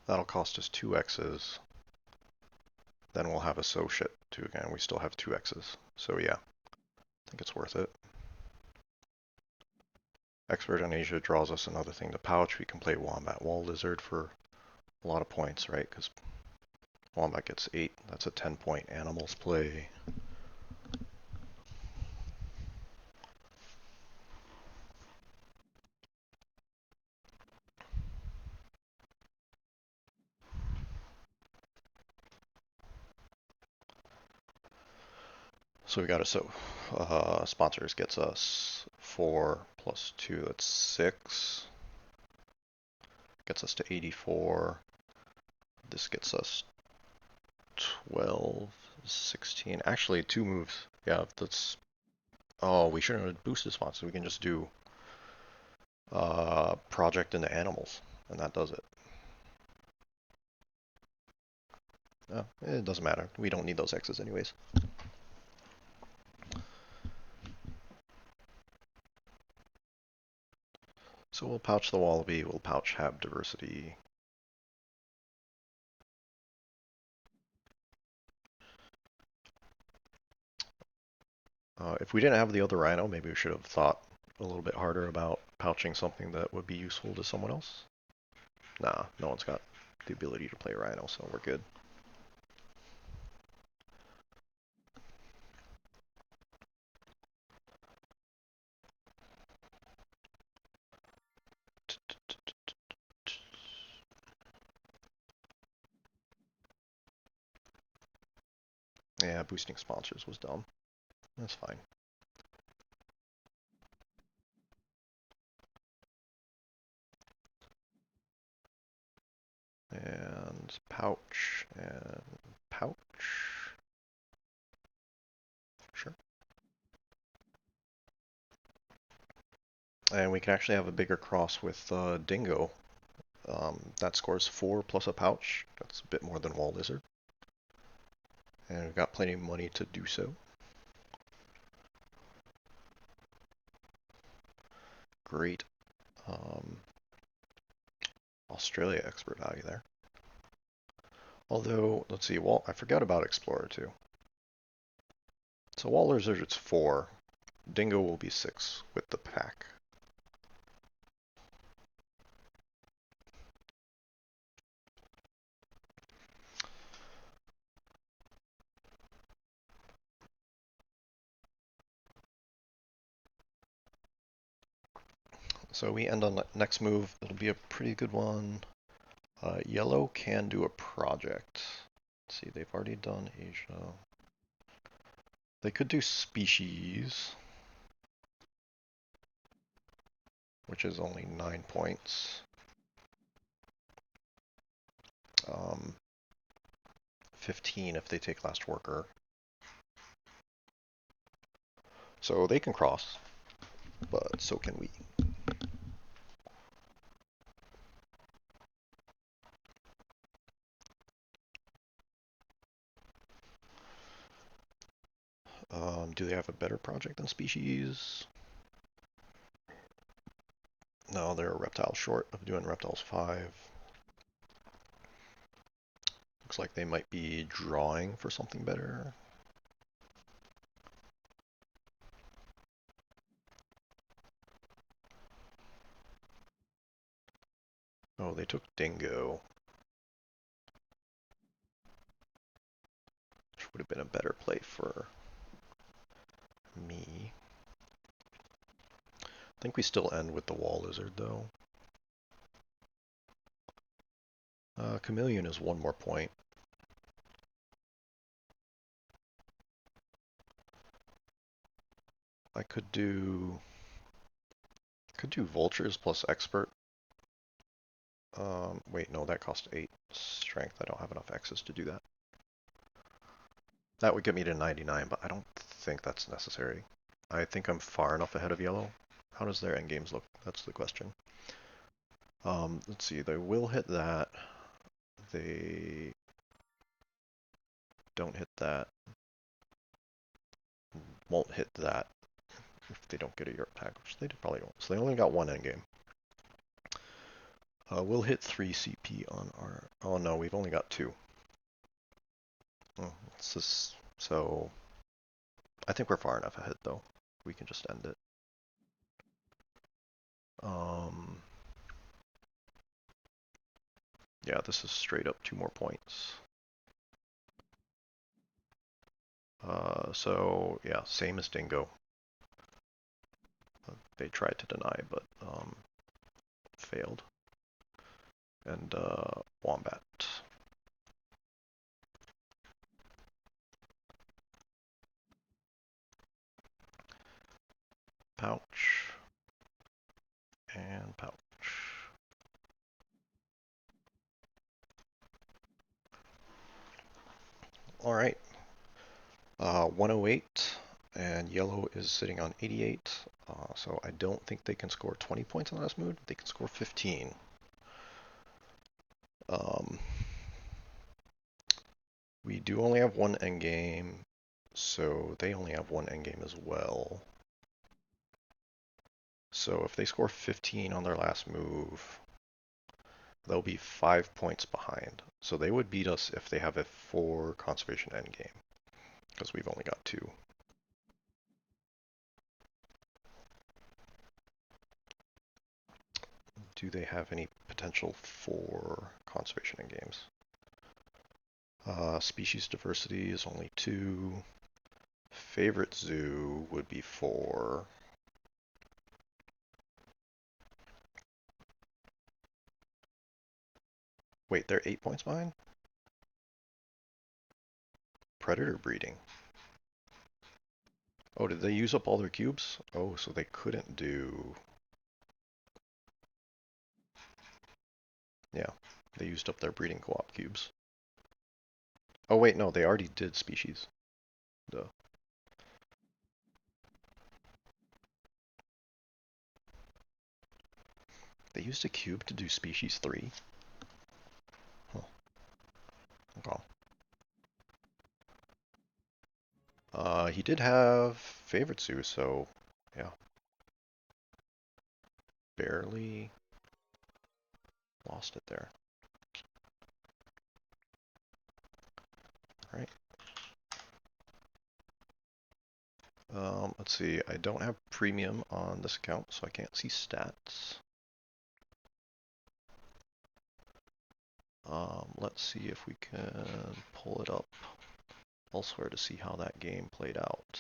That'll cost us 2 X's. Then we'll have associate 2 again. We still have 2 X's. So yeah, I think it's worth it. Expert in Asia draws us another thing to pouch. We can play Wombat Wall Lizard for a lot of points, right? Because Wombat gets 8. That's a 10-point animals play. So we got sponsors gets us 4 plus 2, that's 6. Gets us to 84. This gets us 12, 16. Actually, 2 moves. Yeah, that's... Oh, we shouldn't have boosted sponsors. We can just do project into animals, and that does it. It doesn't matter. We don't need those X's anyways. So we'll pouch the Wallaby, we'll pouch Hab Diversity. If we didn't have the other Rhino, maybe we should have thought a little bit harder about pouching something that would be useful to someone else. Nah, no one's got the ability to play Rhino, so we're good. Yeah, boosting sponsors was dumb. That's fine. And pouch, and pouch. Sure. And we can actually have a bigger cross with Dingo. That scores 4 plus a pouch. That's a bit more than Wall Lizard. And we've got plenty of money to do so. Great. Australia expert value there. Although, let's see, I forgot about Explorer too. So Wall Lizard it's 4. Dingo will be 6 with the pack. So we end on the next move. It'll be a pretty good one. Yellow can do a project. Let's see, they've already done Asia. They could do species, which is only 9 points. 15 if they take last worker. So they can cross, but so can we. Do they have a better project than species? No, they're a reptile short of doing reptiles 5. Looks like they might be drawing for something better. Oh, they took dingo, which would have been a better play for me. I think we still end with the wall lizard, though. Chameleon is 1 more point. I could do vultures plus expert. Wait, no, that cost 8 strength. I don't have enough X's to do that. That would get me to 99, but I don't think that's necessary. I think I'm far enough ahead of yellow. How does their endgames look? That's the question. Let's see, they will hit that. They don't hit that. Won't hit that if they don't get a Europe tag, which they probably won't. So they only got 1 endgame. We'll hit 3 CP on our... Oh no, we've only got 2. Oh, so I think we're far enough ahead though. We can just end it. Yeah, this is straight up 2 more points. So yeah, same as dingo. They tried to deny, but failed. And wombat. Pouch. And pouch. All right. 108, and yellow is sitting on 88. So I don't think they can score 20 points on this move. They can score 15. We do only have 1 endgame, so they only have 1 endgame as well. So if they score 15 on their last move, they'll be 5 points behind. So they would beat us if they have a 4 conservation endgame, because we've only got 2. Do they have any potential for conservation endgames? Species diversity is only 2. Favorite zoo would be 4. Wait, they're 8 points behind? Predator breeding. Oh, did they use up all their cubes? Oh, so they couldn't do... Yeah, they used up their breeding co-op cubes. Oh wait, no, they already did species. Duh. They used a cube to do species 3? Huh. Okay. He did have favorite zoo, so yeah. Barely lost it there. All right. Let's see, I don't have premium on this account, so I can't see stats. Let's see if we can pull it up elsewhere to see how that game played out.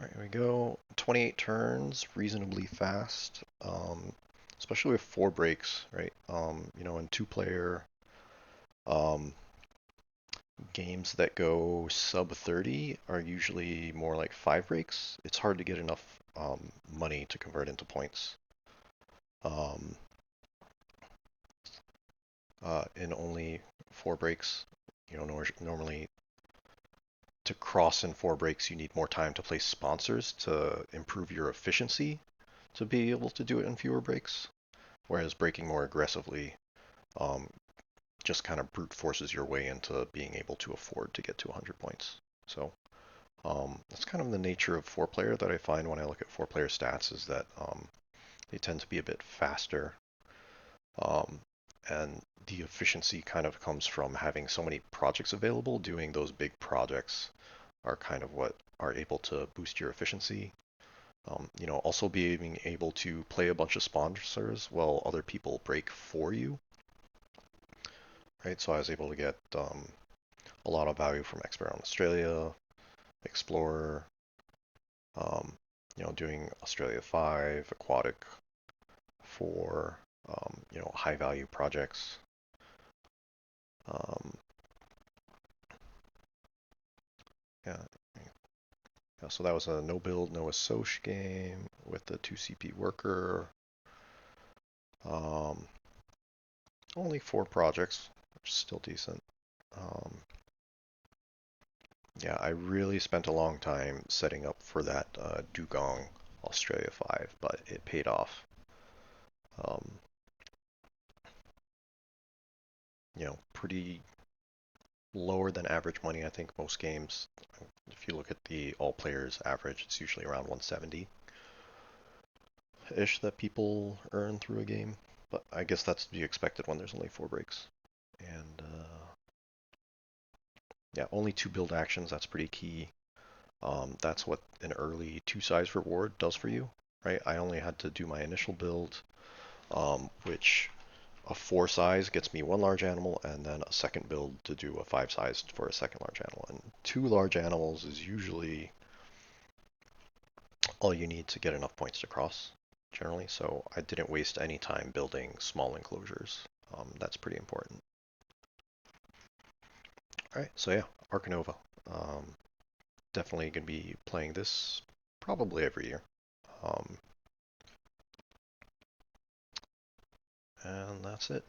All right, here we go. 28 turns, reasonably fast, especially with 4 breaks, right? In two-player um, games that go sub 30 are usually more like 5 breaks. It's hard to get enough money to convert into points. Um, in only 4 breaks, normally to cross in 4 breaks, you need more time to place sponsors to improve your efficiency to be able to do it in fewer breaks. Whereas breaking more aggressively um, just kind of brute forces your way into being able to afford to get to 100 points. So that's kind of the nature of 4-player that I find when I look at 4-player stats is that they tend to be a bit faster. Um, and the efficiency kind of comes from having so many projects available. Doing those big projects are kind of what are able to boost your efficiency. Also being able to play a bunch of sponsors while other people break for you, right? So I was able to get a lot of value from Expert on Australia, Explorer, doing Australia 5, Aquatic 4, high value projects. Um, yeah, yeah, so that was a no build, no assoc game with the 2CP worker. Um, Only 4 projects, which is still decent. Yeah, I really spent a long time setting up for that Dugong Australia 5, but it paid off. Um, Pretty lower than average money. I think most games, if you look at the all players average, it's usually around 170-ish that people earn through a game. But I guess that's to be expected when there's only 4 breaks. And yeah, only 2 build actions. That's pretty key. That's what an early 2-size reward does for you, right? I only had to do my initial build, which a 4-size gets me 1 large animal, and then a second build to do a 5-size for a second large animal. And 2 large animals is usually all you need to get enough points to cross, generally. So I didn't waste any time building small enclosures. That's pretty important. All right, so yeah, Ark Nova. Definitely going to be playing this probably every year. Um, and that's it.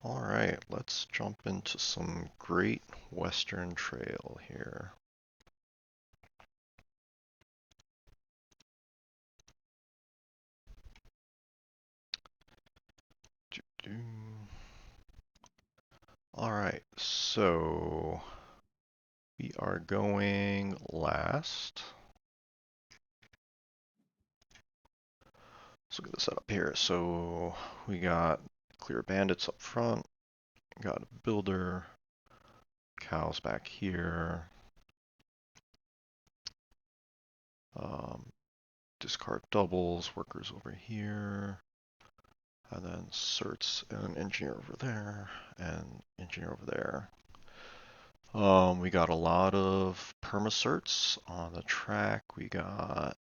All right, let's jump into some Great Western Trail here. All right, so we are going last. Let's look at the setup here. So we got clear bandits up front, got a builder, cows back here, discard doubles, workers over here, and then certs and an engineer over there, and engineer over there. We got a lot of permacerts on the track. We got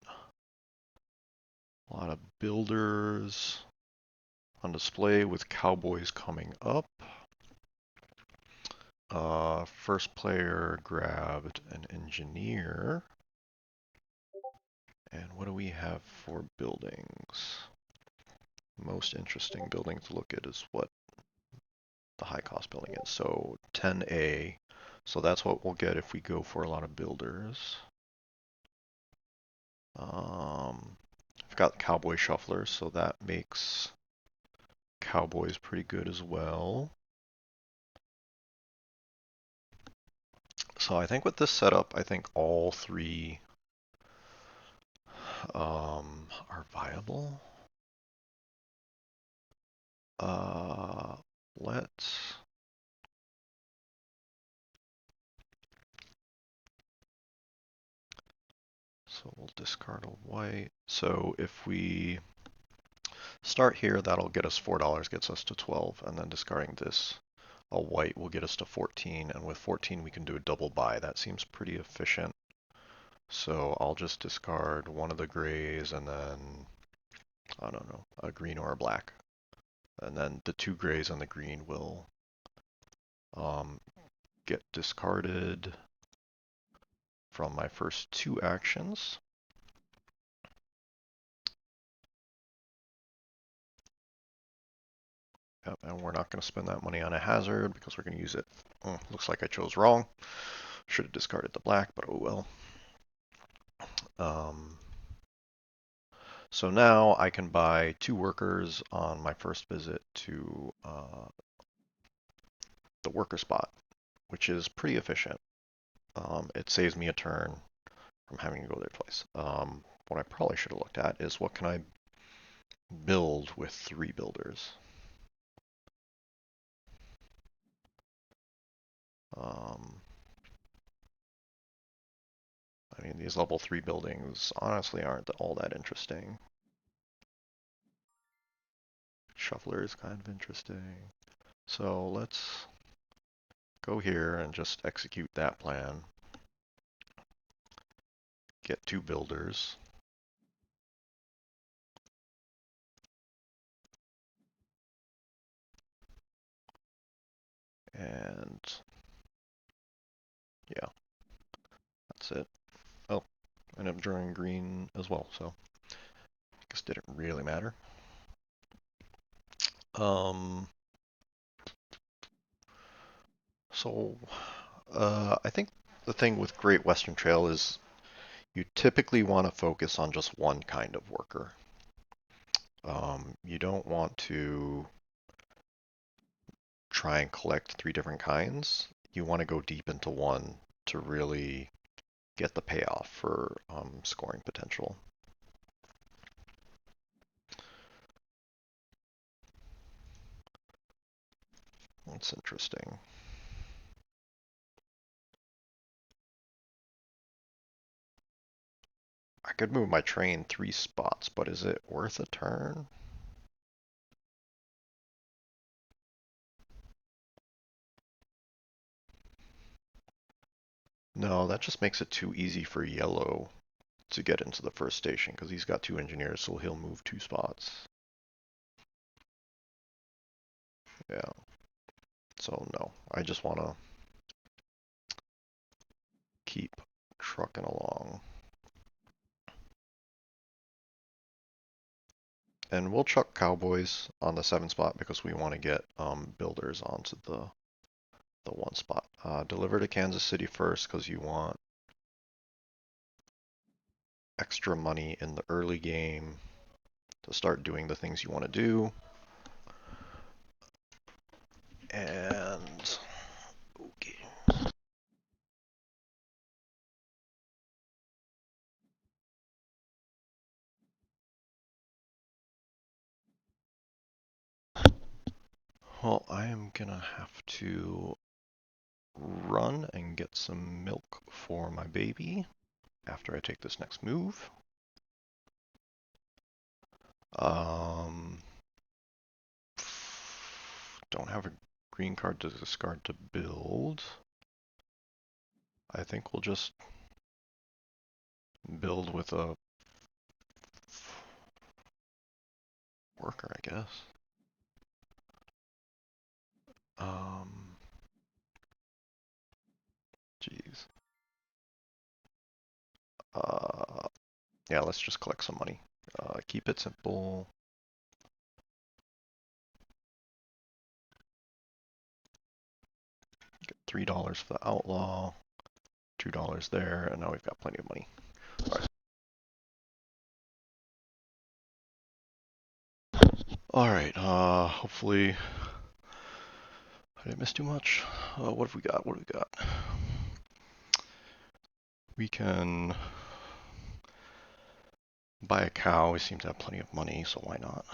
a lot of builders on display with cowboys coming up. First player grabbed an engineer. And what do we have for buildings? Most interesting building to look at is what the high cost building is. So 10A. So that's what we'll get if we go for a lot of builders. I've got cowboy shufflers, so that makes cowboys pretty good as well. So I think with this setup, I think all 3 are viable. Let's So we'll discard a white. So if we start here, that'll get us $4, gets us to 12, and then discarding this A white will get us to 14, and with 14 we can do a double buy. That seems pretty efficient. So I'll just discard one of the grays and then, I don't know, a green or a black. And then the two grays and the green will get discarded from my first two actions. Yep, and we're not going to spend that money on a hazard because we're going to use it. Looks like I chose wrong. Should have discarded the black, but oh well. So now I can buy 2 workers on my first visit to the worker spot, which is pretty efficient. It saves me a turn from having to go there twice. What I probably should have looked at is what can I build with 3 builders. I mean, these level 3 buildings honestly aren't all that interesting. Shuffler is kind of interesting. So let's go here and just execute that plan. Get 2 builders. And yeah, that's it. Oh, and I'm drawing green as well, so I guess it didn't really matter. So I think the thing with Great Western Trail is you typically want to focus on just one kind of worker. You don't want to try and collect 3 different kinds. You want to go deep into one to really get the payoff for scoring potential. That's interesting. I could move my train 3 spots, but is it worth a turn? No, that just makes it too easy for yellow to get into the first station because he's got 2 engineers, so he'll move 2 spots. Yeah. So no, I just want to keep trucking along. And we'll chuck cowboys on the 7 spot because we want to get builders onto the 1 spot. Deliver to Kansas City first because you want extra money in the early game to start doing the things you want to do. And okay. Well, I am gonna have to run and get some milk for my baby after I take this next move. Don't have a green card to discard to build. I think we'll just build with a worker, I guess. Jeez. Yeah, let's just collect some money. Keep it simple. Get $3 for the outlaw, $2 there, and now we've got plenty of money. All right. Hopefully I didn't miss too much. What have we got? What have we got? We can buy a cow. We seem to have plenty of money, so why not?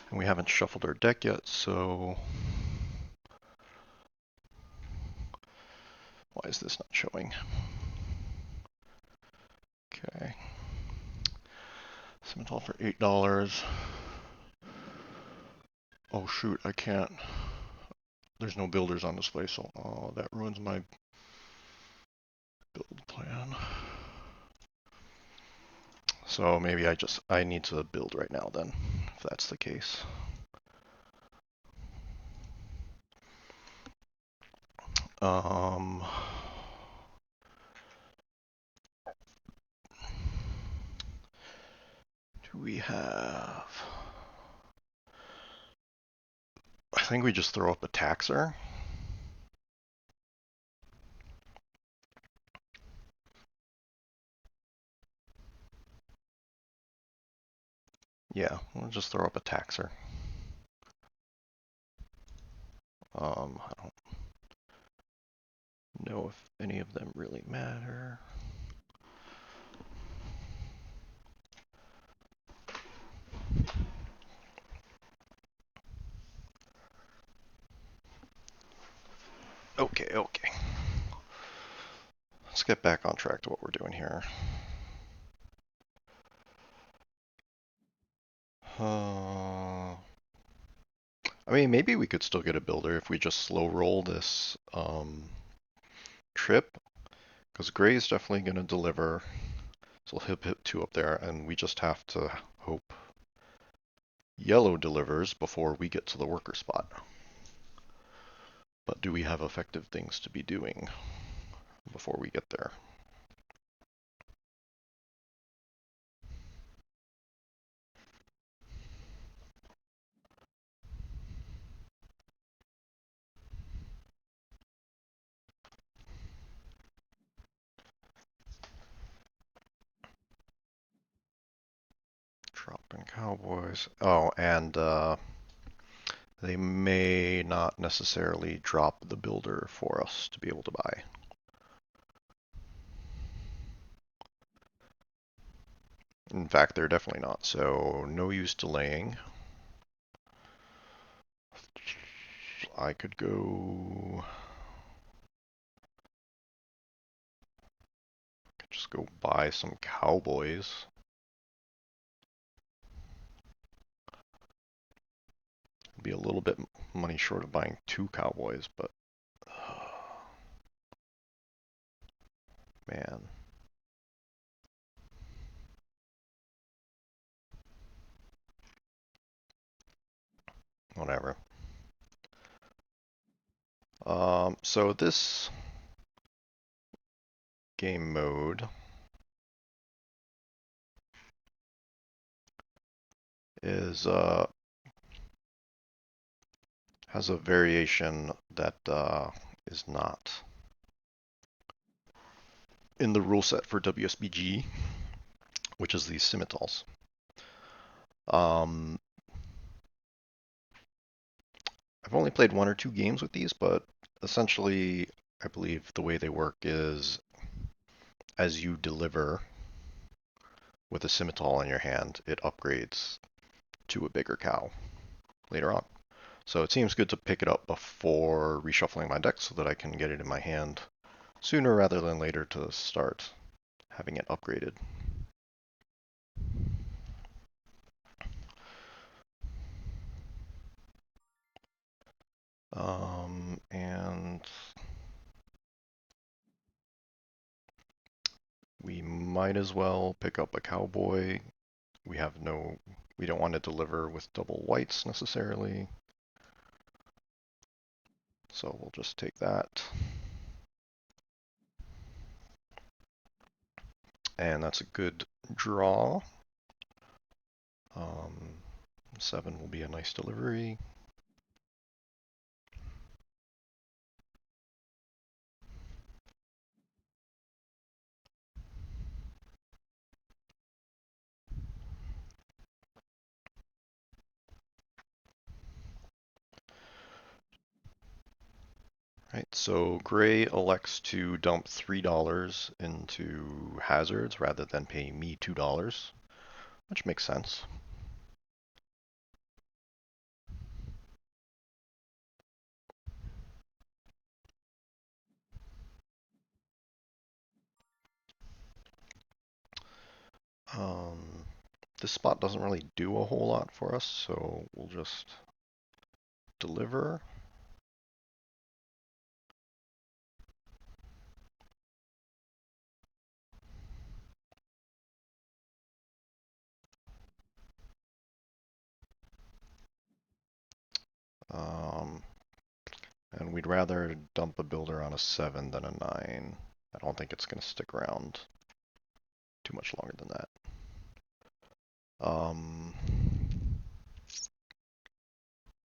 And we haven't shuffled our deck yet, so why is this not showing? Okay. Simmental for $8. Oh shoot, I can't. There's no builders on display, so that ruins my build plan. So maybe I need to build right now then, if that's the case. Um, do we have? I think we just throw up a taxer. Yeah, we'll just throw up a taxer. I don't know if any of them really matter. Okay, okay. Let's get back on track to what we're doing here. I mean, maybe we could still get a builder if we just slow roll this trip, because Gray is definitely going to deliver. So he'll hit 2 up there, and we just have to hope Yellow delivers before we get to the worker spot. But do we have effective things to be doing before we get there? Dropping Cowboys. Oh, and they may not necessarily drop the builder for us to be able to buy. In fact, they're definitely not, so no use delaying. I could go... just go buy some Cowboys. Be a little bit money short of buying 2 Cowboys, but... man. Whatever. So this game mode is has a variation that is not in the rule set for WSBG, which is these scimitars. I've only played 1 or 2 games with these, but essentially, I believe the way they work is as you deliver with a scimitar in your hand, it upgrades to a bigger cow later on. So it seems good to pick it up before reshuffling my deck so that I can get it in my hand sooner rather than later to start having it upgraded. And we might as well pick up a cowboy. We don't want to deliver with double whites necessarily. So we'll just take that. And that's a good draw. 7 will be a nice delivery. Right, so Gray elects to dump $3 into hazards rather than pay me $2, which makes sense. This spot doesn't really do a whole lot for us, so we'll just deliver. Um, and we'd rather dump a builder on a 7 than a 9. I don't think it's going to stick around too much longer than that.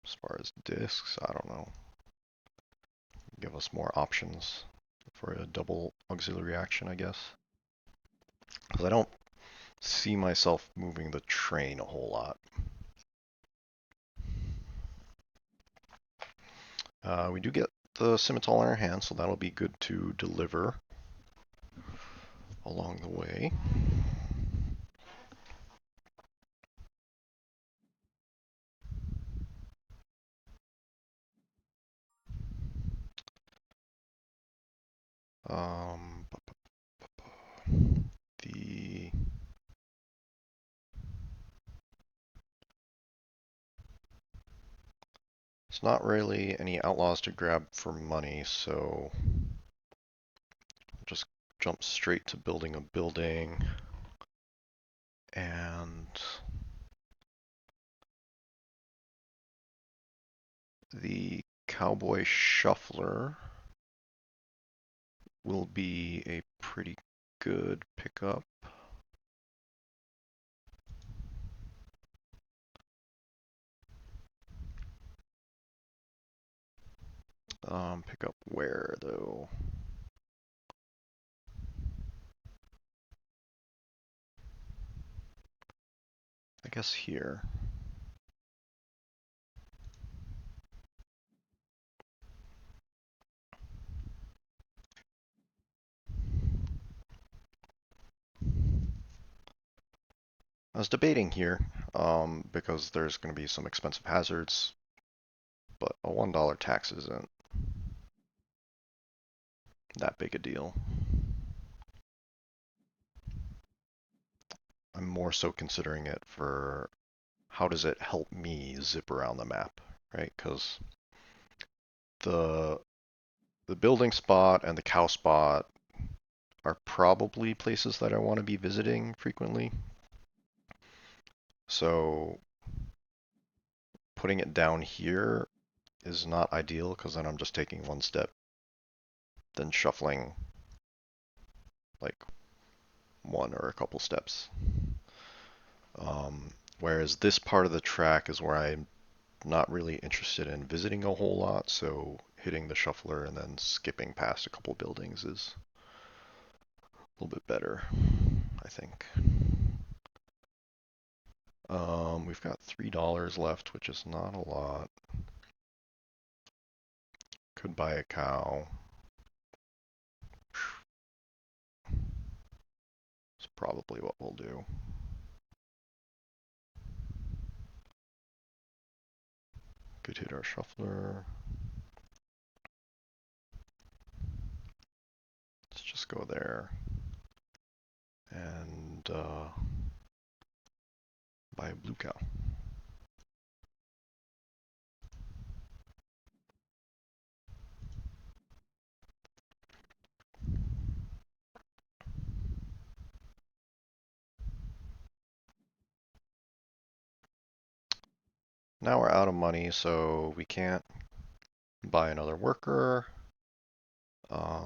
As far as discs, I don't know. Give us more options for a double auxiliary action, I guess. Because I don't see myself moving the train a whole lot. We do get the scimitar in our hand, so that'll be good to deliver along the way. Um, the It's not really any outlaws to grab for money, so I'll just jump straight to building a building. And the cowboy shuffler will be a pretty good pickup. Pick up where though? I guess here. I was debating here, because there's going to be some expensive hazards, but a $1 tax isn't that big a deal. I'm more so considering it for how does it help me zip around the map, right? Because the building spot and the cow spot are probably places that I want to be visiting frequently. So putting it down here is not ideal because then I'm just taking one step, then shuffling like one or a couple steps. Whereas this part of the track is where I'm not really interested in visiting a whole lot, so hitting the shuffler and then skipping past a couple buildings is a little bit better, I think. We've got $3 left, which is not a lot. Could buy a cow. It's probably what we'll do. Could hit our shuffler. Let's just go there and buy a blue cow. Now we're out of money, so we can't buy another worker. I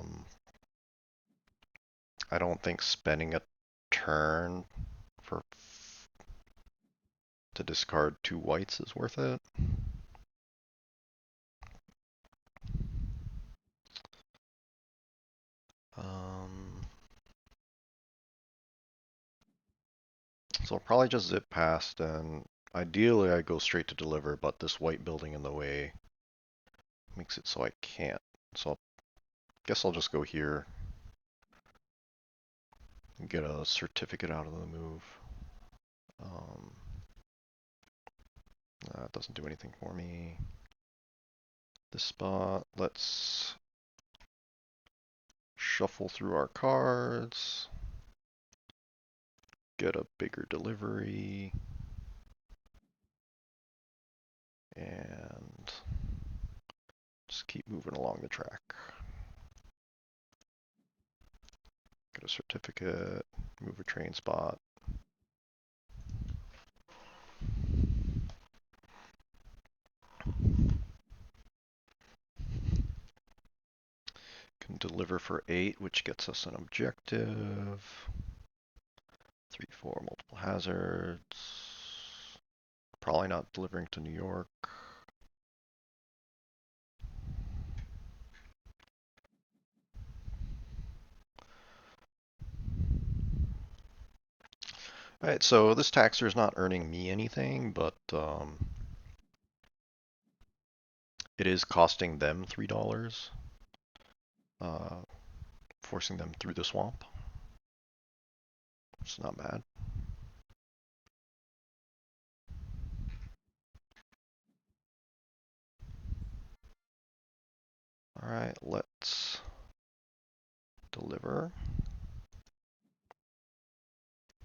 don't think spending a turn for to discard 2 whites is worth it. So I'll probably just zip past, and ideally I go straight to deliver, but this white building in the way makes it so I can't. So I guess I'll just go here and get a certificate out of the move. That doesn't do anything for me. This spot, let's shuffle through our cards, get a bigger delivery, and Just keep moving along the track. Get a certificate, move a train spot. Can deliver for 8, which gets us an objective. 3, 4, multiple hazards. Probably not delivering to New York. Alright, so this taxer is not earning me anything, but it is costing them $3, forcing them through the swamp. It's not bad. Alright, let's deliver.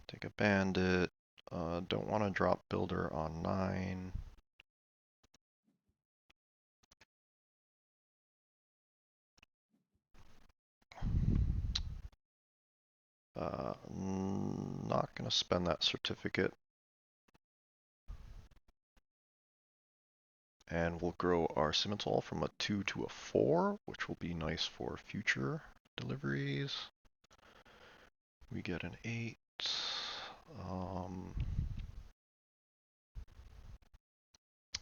Take a bandit. Don't want to drop builder on 9. Not going to spend that certificate. And we'll grow our Simmental from a 2 to a 4, which will be nice for future deliveries. We get an 8.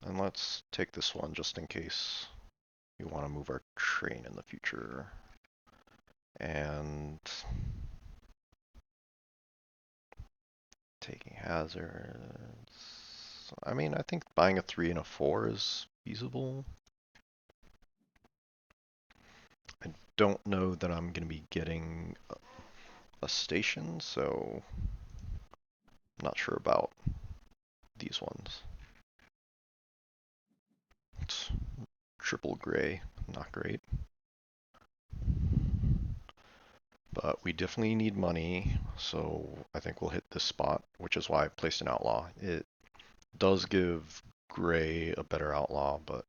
And let's take this one just in case we want to move our train in the future. And taking hazards. I mean, I think buying a 3 and a 4 is feasible. I don't know that I'm going to be getting a station, so I'm not sure about these ones. It's triple gray, not great. But we definitely need money, so I think we'll hit this spot, which is why I've placed an outlaw. It does give gray a better outlaw, but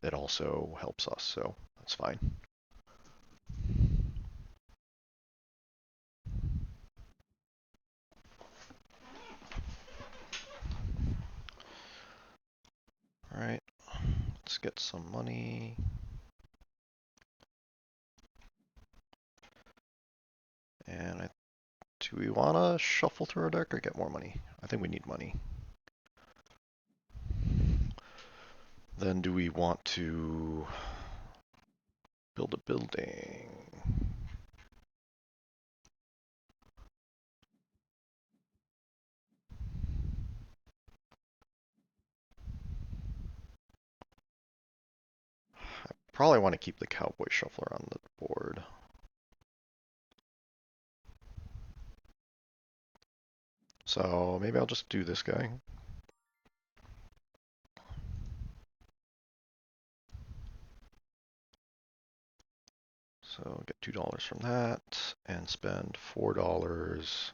it also helps us, so that's fine. Alright, let's get some money. And do we want to shuffle through our deck or get more money? I think we need money. Then do we want to build a building? I probably want to keep the cowboy shuffler on the board. So maybe I'll just do this guy. So get $2 from that and spend $4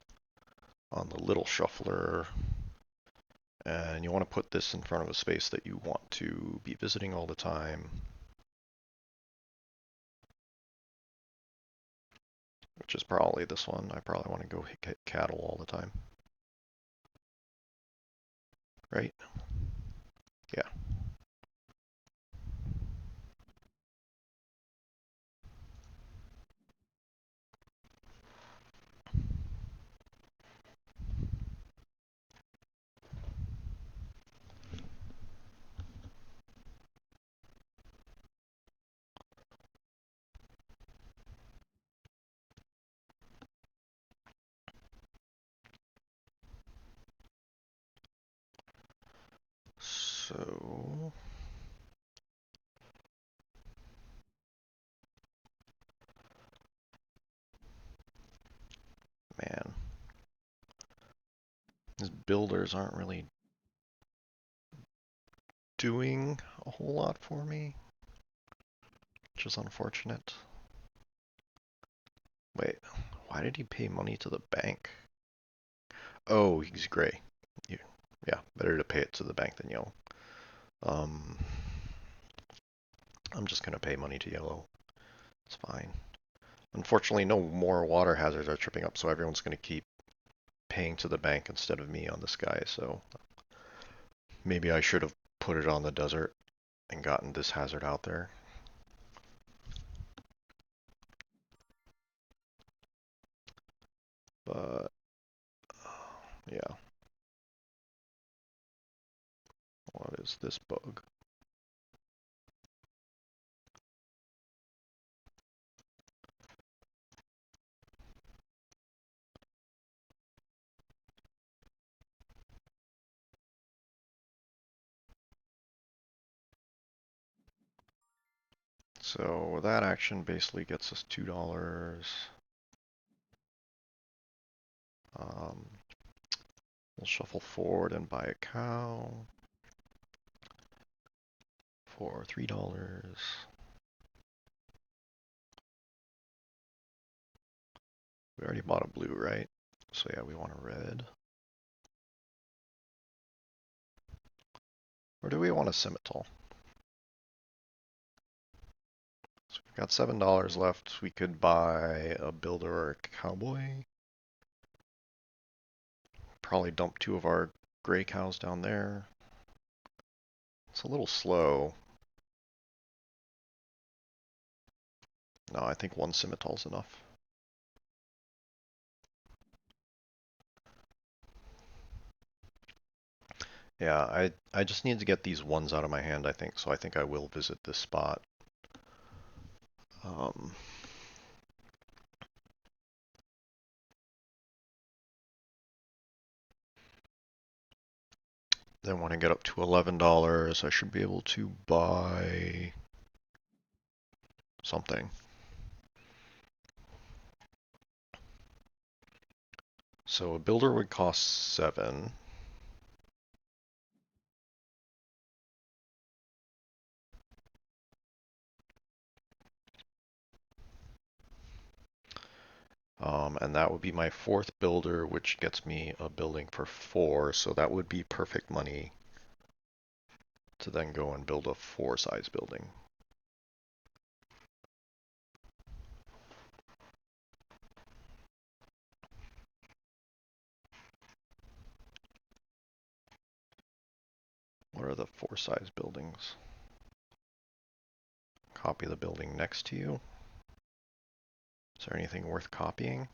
on the little shuffler. And you want to put this in front of a space that you want to be visiting all the time. Which is probably this one. I probably want to go hit cattle all the time. Right? Yeah. So man, these builders aren't really doing a whole lot for me, which is unfortunate. Wait, why did he pay money to the bank? Oh, he's gray. Yeah, better to pay it to the bank than yellow. I'm just gonna pay money to yellow. It's fine. Unfortunately, no more water hazards are tripping up, so everyone's gonna keep paying to the bank instead of me on this guy, so maybe I should have put it on the desert and gotten this hazard out there. But, yeah. What is this bug? So that action basically gets us $2. We'll shuffle forward and buy a cow for $3. We already bought a blue, right? So yeah, we want a red. Or do we want a scimitar? So we've got $7 left. We could buy a builder or a cowboy. Probably dump 2 of our gray cows down there. It's a little slow. No, I think 1 scimitar's enough. Yeah, I just need to get these ones out of my hand, I think, so I think I will visit this spot. Then when I get up to $11, I should be able to buy something. So a builder would cost 7. And that would be my 4th builder, which gets me a building for 4, so that would be perfect money to then go and build a 4-size building. What are the 4-size buildings? Copy the building next to you. Is there anything worth copying?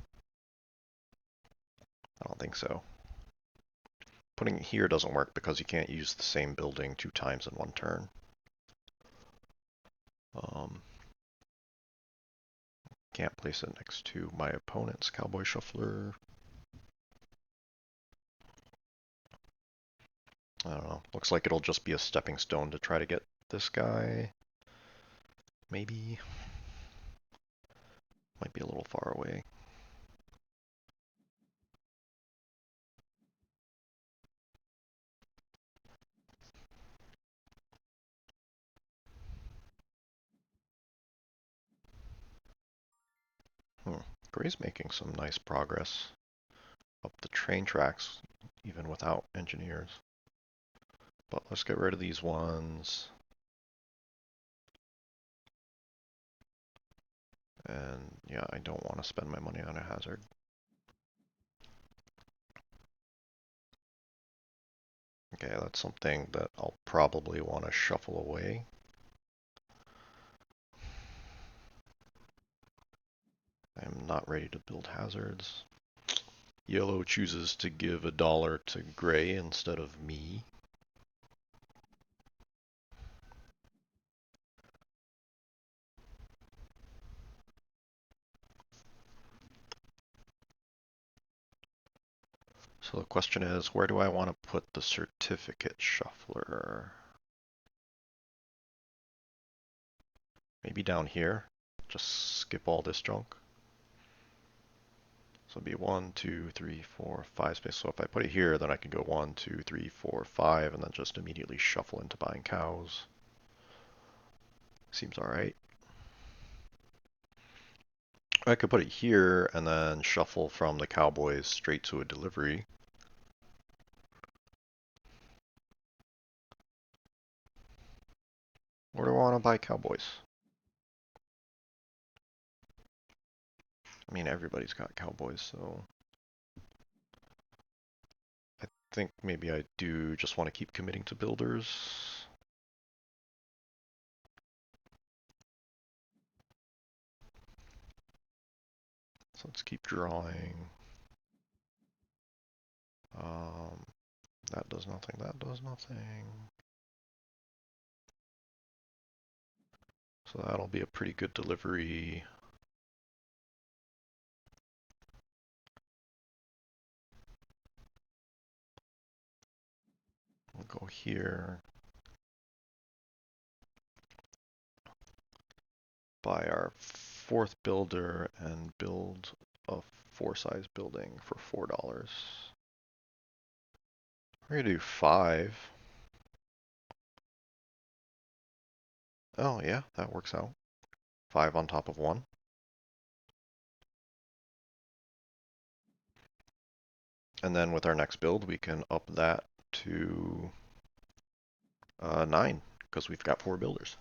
I don't think so. Putting it here doesn't work because you can't use the same building 2 times in 1 turn. Can't place it next to my opponent's cowboy shuffler. I don't know. Looks like it'll just be a stepping stone to try to get this guy. Maybe. Might be a little far away. Gray's making some nice progress up the train tracks, even without engineers. But let's get rid of these ones. And yeah, I don't want to spend my money on a hazard. Okay, that's something that I'll probably want to shuffle away. I'm not ready to build hazards. Yellow chooses to give $1 to gray instead of me. So the question is, where do I want to put the certificate shuffler? Maybe down here. Just skip all this junk. So it'd be 1, 2, 3, 4, 5 space. So if I put it here, then I can go 1, 2, 3, 4, 5, and then just immediately shuffle into buying cows. Seems alright. I could put it here and then shuffle from the cowboys straight to a delivery. Or do I want to buy cowboys? I mean, everybody's got cowboys, so I think maybe I do just want to keep committing to builders. So let's keep drawing. Um, that does nothing, that does nothing. So that'll be a pretty good delivery. We'll go here. Buy our fourth builder and build a 4-size building for $4. We're gonna do 5. Oh yeah, that works out. 5 on top of 1. And then with our next build, we can up that to 9, because we've got 4 builders.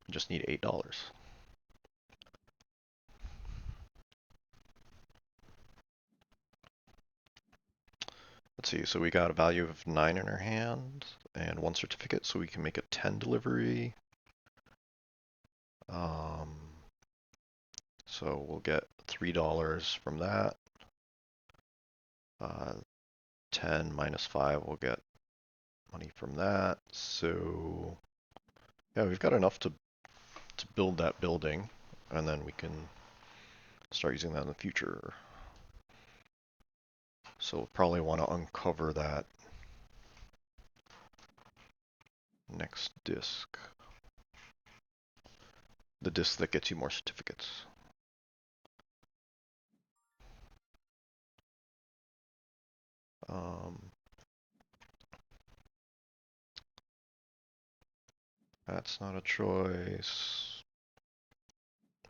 We just need $8. Let's see, so we got a value of 9 in our hand and 1 certificate, so we can make a 10 delivery. So we'll get $3 from that. 10 minus 5, we'll get money from that. So yeah, we've got enough to build that building, and then we can start using that in the future. So we'll probably want to uncover that next disc. The disc that gets you more certificates. That's not a choice.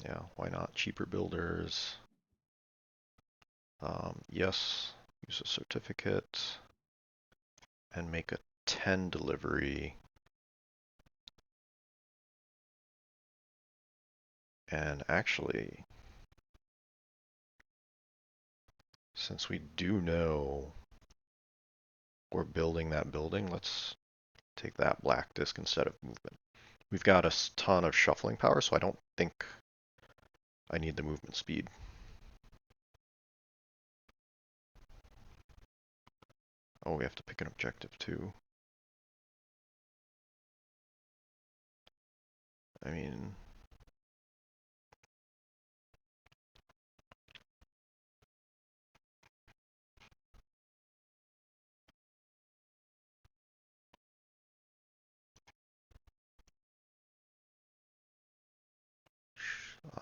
Yeah, why not? Cheaper builders. Yes, use a certificate and make a 10 delivery. And actually, since we do know we're building that building, let's take that black disc instead of movement. We've got a ton of shuffling power, so I don't think I need the movement speed. Oh, we have to pick an objective too. I mean,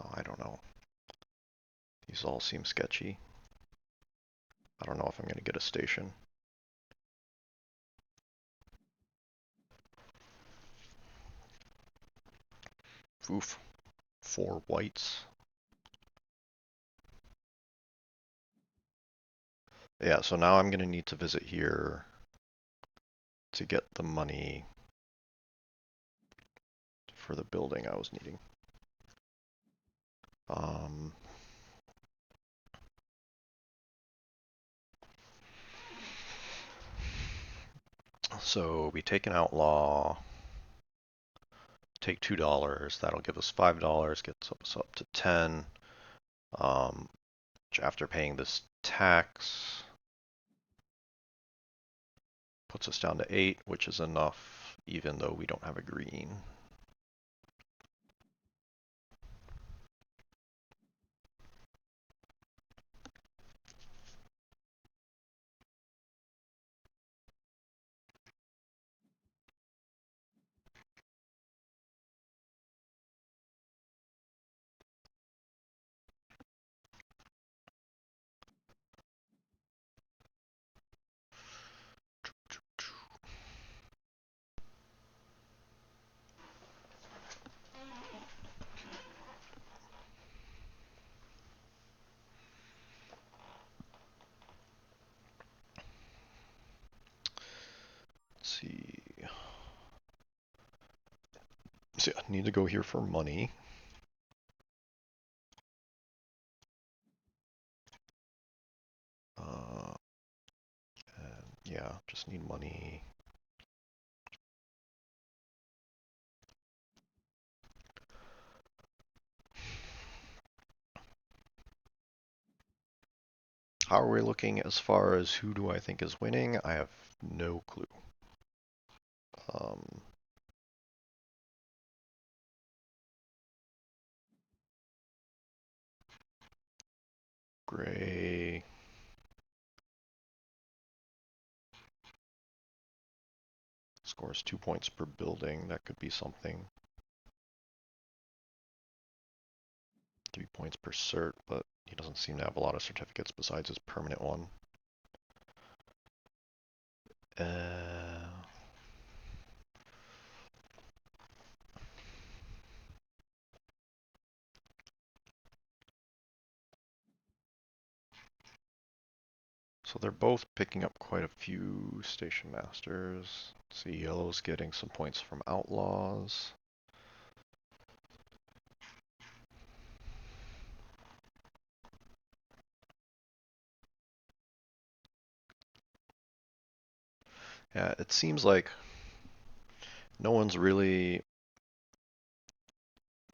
oh, I don't know. These all seem sketchy. I don't know if I'm going to get a station. Oof. 4 whites. Yeah, so now I'm going to need to visit here to get the money for the building I was needing. So we take an outlaw, take $2. That'll give us $5, gets us up to 10. Which after paying this tax puts us down to 8, which is enough, even though we don't have a green. So yeah, need to go here for money. And yeah, just need money. How are we looking as far as who do I think is winning? I have no clue. Um, Gray. Scores 2 points per building. That could be something. 3 points per cert, but he doesn't seem to have a lot of certificates besides his permanent one. So they're both picking up quite a few station masters. Let's see, yellow's getting some points from outlaws. Yeah, it seems like no one's really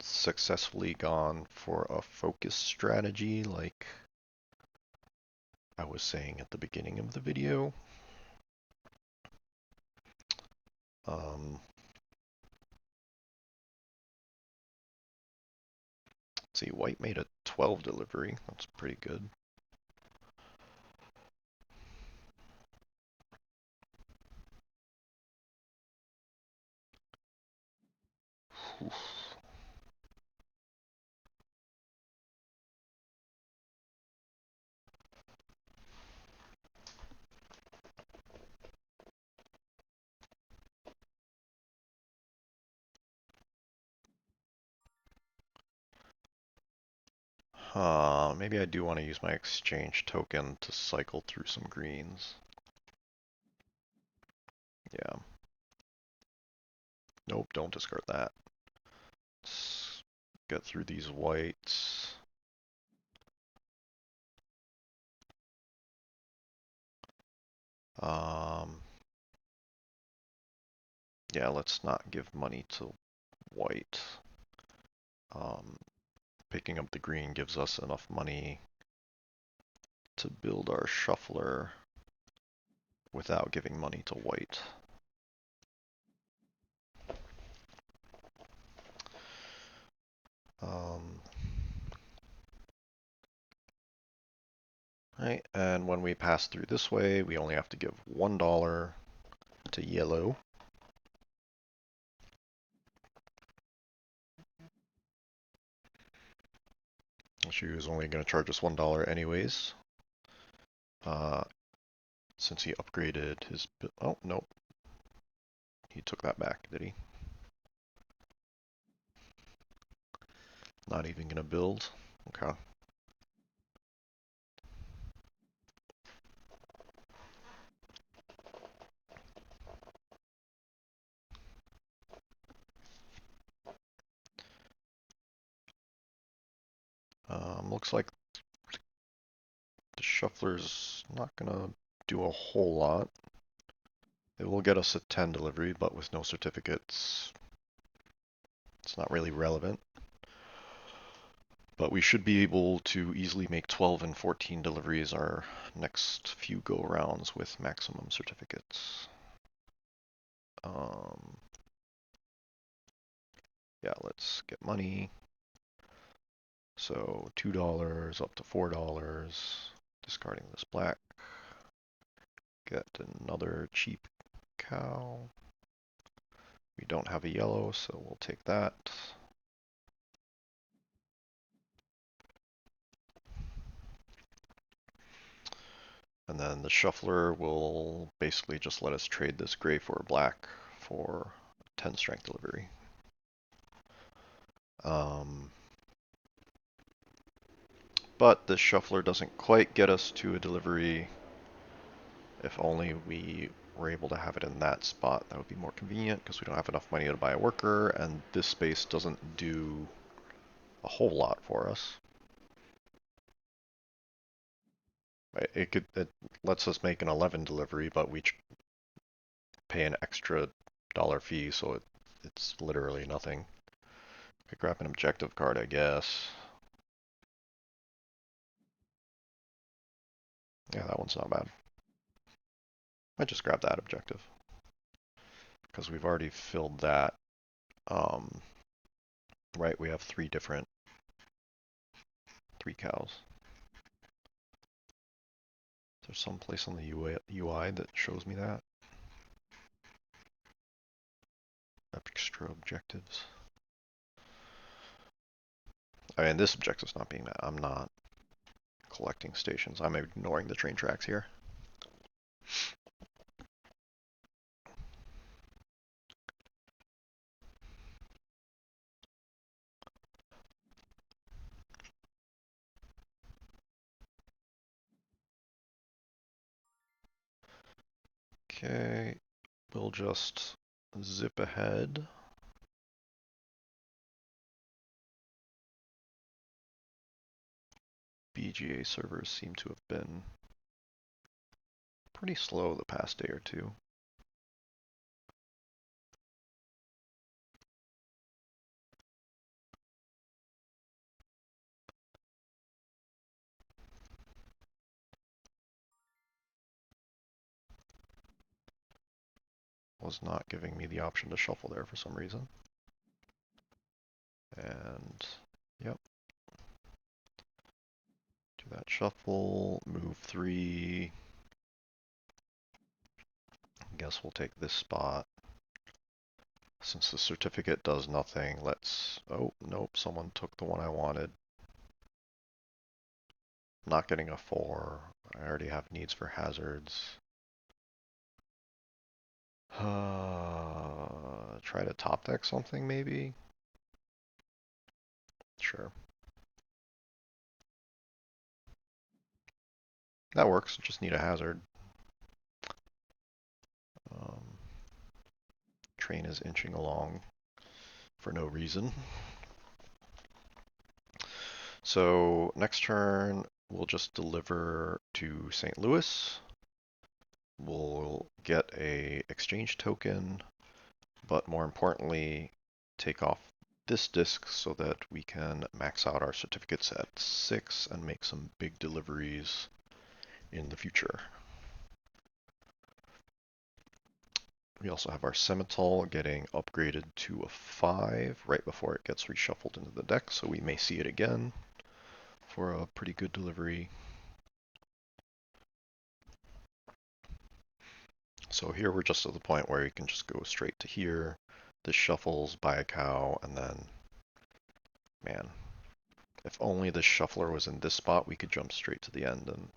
successfully gone for a focus strategy like I was saying at the beginning of the video. Um, let's see, white made a 12 delivery. That's pretty good. Oof. Maybe I do want to use my exchange token to cycle through some greens. Yeah. Nope, don't discard that. Let's get through these whites. Yeah, let's not give money to white. Picking up the green gives us enough money to build our shuffler without giving money to white. Right, and when we pass through this way, we only have to give $1 to yellow. She was only going to charge us $1 anyways. Since he upgraded his... Oh, nope. He took that back, did he? Not even going to build. Okay. Looks like the shuffler's not going to do a whole lot. It will get us a 10 delivery, but with no certificates, it's not really relevant. But we should be able to easily make 12 and 14 deliveries our next few go-rounds with maximum certificates. Yeah, let's get money. So $2 up to $4. Discarding this black. Get another cheap cow. We don't have a yellow, so we'll take that. And then the shuffler will basically just let us trade this gray for a black for 10 strength delivery. But this shuffler doesn't quite get us to a delivery. If only we we're able to have it in that spot, that would be more convenient because we don't have enough money to buy a worker, and this space doesn't do a whole lot for us. It lets us make an 11 delivery, but we pay an extra dollar fee, so it's literally nothing. Could grab an objective card, I guess. Yeah, that one's not bad. I just grab that objective because we've already filled that. Right, we have three cows. There's some place on the UI that shows me that. Extra objectives. I mean, this objective's not being met. I'm not collecting stations. I'm ignoring the train tracks here. Okay, we'll just zip ahead. BGA servers seem to have been pretty slow the past day or two. Was not giving me the option to shuffle there for some reason. And, yep. Do that shuffle, move 3. Guess we'll take this spot. Since the certificate does nothing, let's... Oh, nope, someone took the one I wanted. Not getting a 4. I already have needs for hazards. Try to top deck something, maybe? Sure. That works, just need a hazard. Train is inching along for no reason. So next turn, we'll just deliver to St. Louis. We'll get a exchange token, but more importantly, take off this disc so that we can max out our certificates at 6 and make some big deliveries in the future. We also have our Scimitar getting upgraded to a 5 right before it gets reshuffled into the deck, so we may see it again for a pretty good delivery. So here we're just at the point where you can just go straight to here. This shuffles, buy a cow, and then, man, if only this shuffler was in this spot, we could jump straight to the end and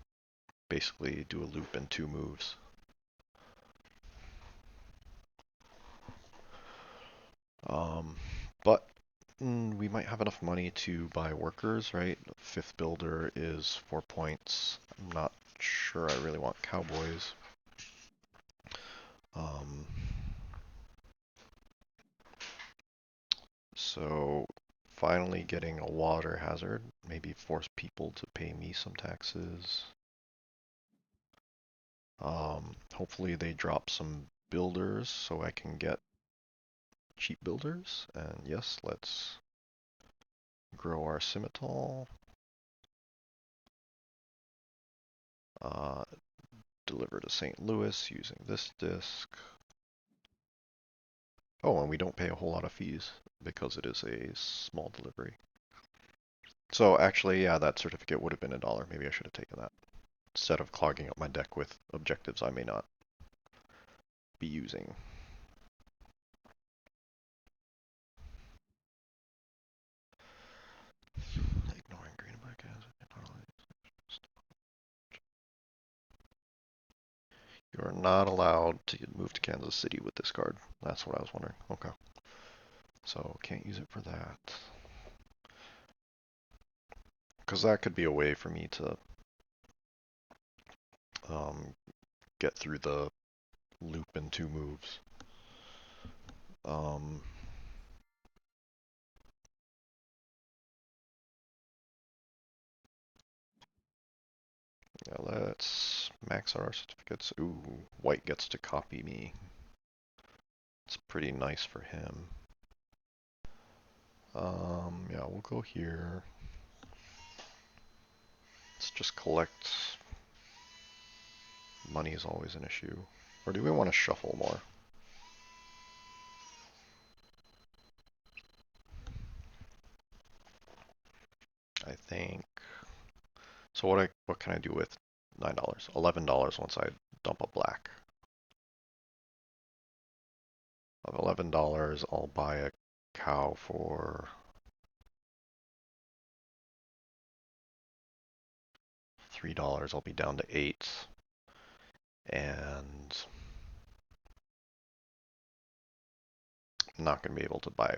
basically do a loop in 2 moves. But we might have enough money to buy workers, right? 5th builder is 4 points. I'm not sure I really want cowboys. So finally getting a water hazard, maybe force people to pay me some taxes. Hopefully they drop some builders so I can get cheap builders. And yes, let's grow our Scimitar. Deliver to St. Louis using this disc. Oh, and we don't pay a whole lot of fees because it is a small delivery. So actually, yeah, that certificate would have been $1. Maybe I should have taken that instead of clogging up my deck with objectives I may not be using. Ignoring green and black as you are not allowed to move to Kansas City with this card. That's what I was wondering. Okay. So can't use it for that. Because that could be a way for me to get through the loop in 2 moves. Um, yeah, let's max out our certificates. Ooh, white gets to copy me. It's pretty nice for him. Yeah, we'll go here. Let's just collect. Money is always an issue. Or do we want to shuffle more? I think. So what can I do with $9? $11 once I dump a black. Of $11, I'll buy a cow for $3. I'll be down to 8. And I'm not going to be able to buy.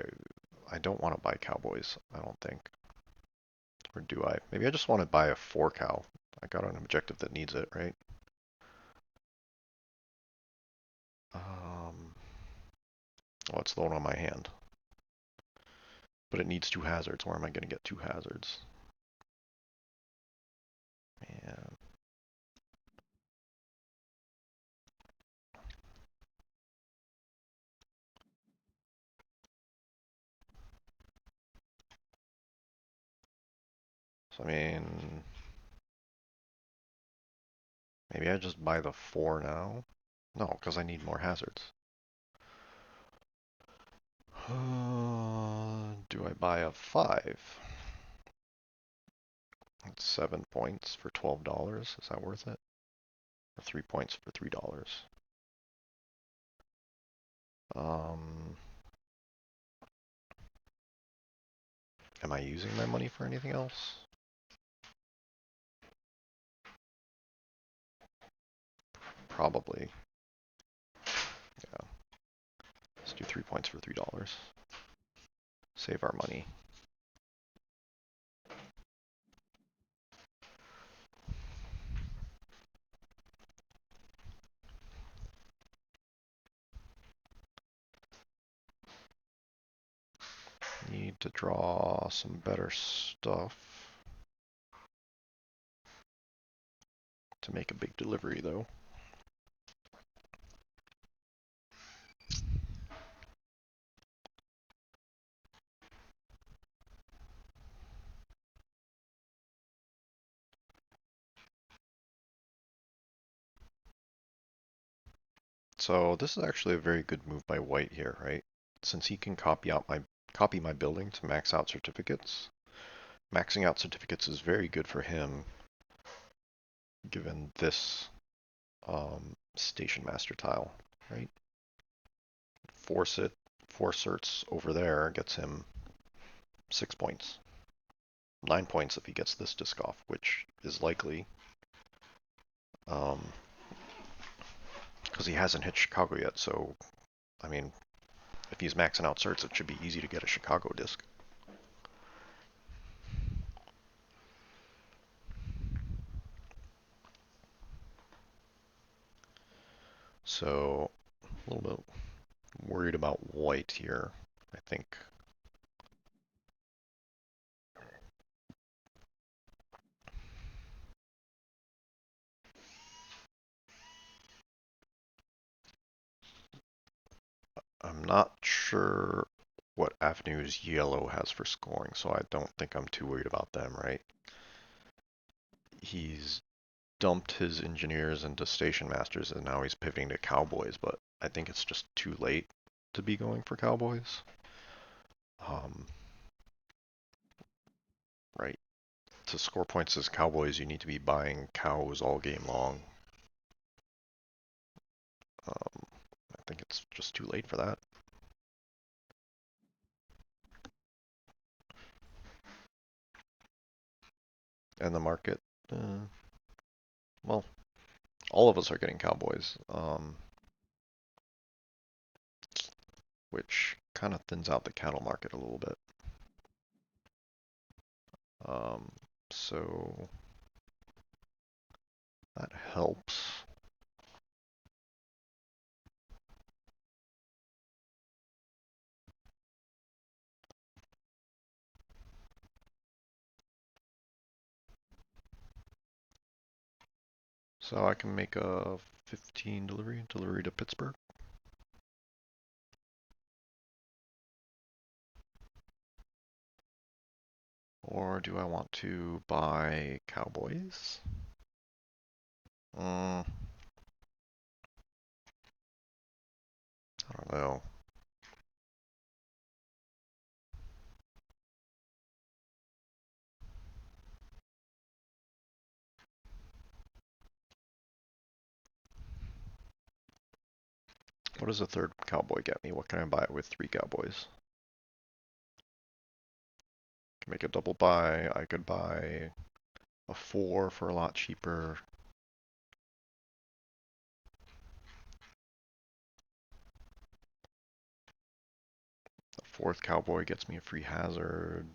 I don't want to buy cowboys, I don't think. Or do I? Maybe I just want to buy a 4 cow. I got an objective that needs it, right? Oh, it's the one on my hand. But it needs 2 hazards. Where am I going to get 2 hazards? Man. So, I mean, maybe I just buy the 4 now? No, because I need more hazards. Do I buy a 5? That's 7 points for $12. Is that worth it? Or 3 points for $3? Um, am I using my money for anything else? Probably. Yeah. Let's do 3 points for $3. Save our money. Need to draw some better stuff to make a big delivery, though. So this is actually a very good move by white here, right? Since he can copy my building to max out certificates. Maxing out certificates is very good for him, given this station master tile, right? Force it, four certs over there gets him 6 points. 9 points if he gets this disc off, which is likely. Because he hasn't hit Chicago yet, so, I mean, if he's maxing out certs, it should be easy to get a Chicago disc. So, a little bit worried about white here, I think. I'm not sure what avenues yellow has for scoring, so I don't think I'm too worried about them, right? He's dumped his engineers into station masters and now he's pivoting to cowboys, but I think it's just too late to be going for cowboys. Um, right. To score points as cowboys, you need to be buying cows all game long. I think it's just too late for that. And the market, well, all of us are getting cowboys, which kind of thins out the cattle market a little bit. Um, so that helps. So I can make a 15 delivery to Pittsburgh. Or do I want to buy Cowboys? I don't know. What does a third Cowboy get me? What can I buy with 3 Cowboys? Can make a double buy. I could buy a 4 for a lot cheaper. A fourth Cowboy gets me a free hazard.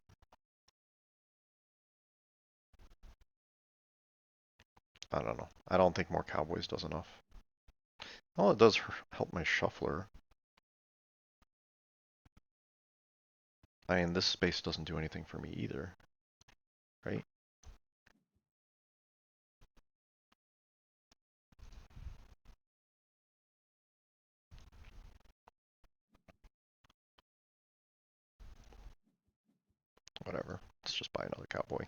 I don't know. I don't think more Cowboys does enough. Oh, it does help my shuffler. I mean, this space doesn't do anything for me either, right? Whatever. Let's just buy another Cowboy.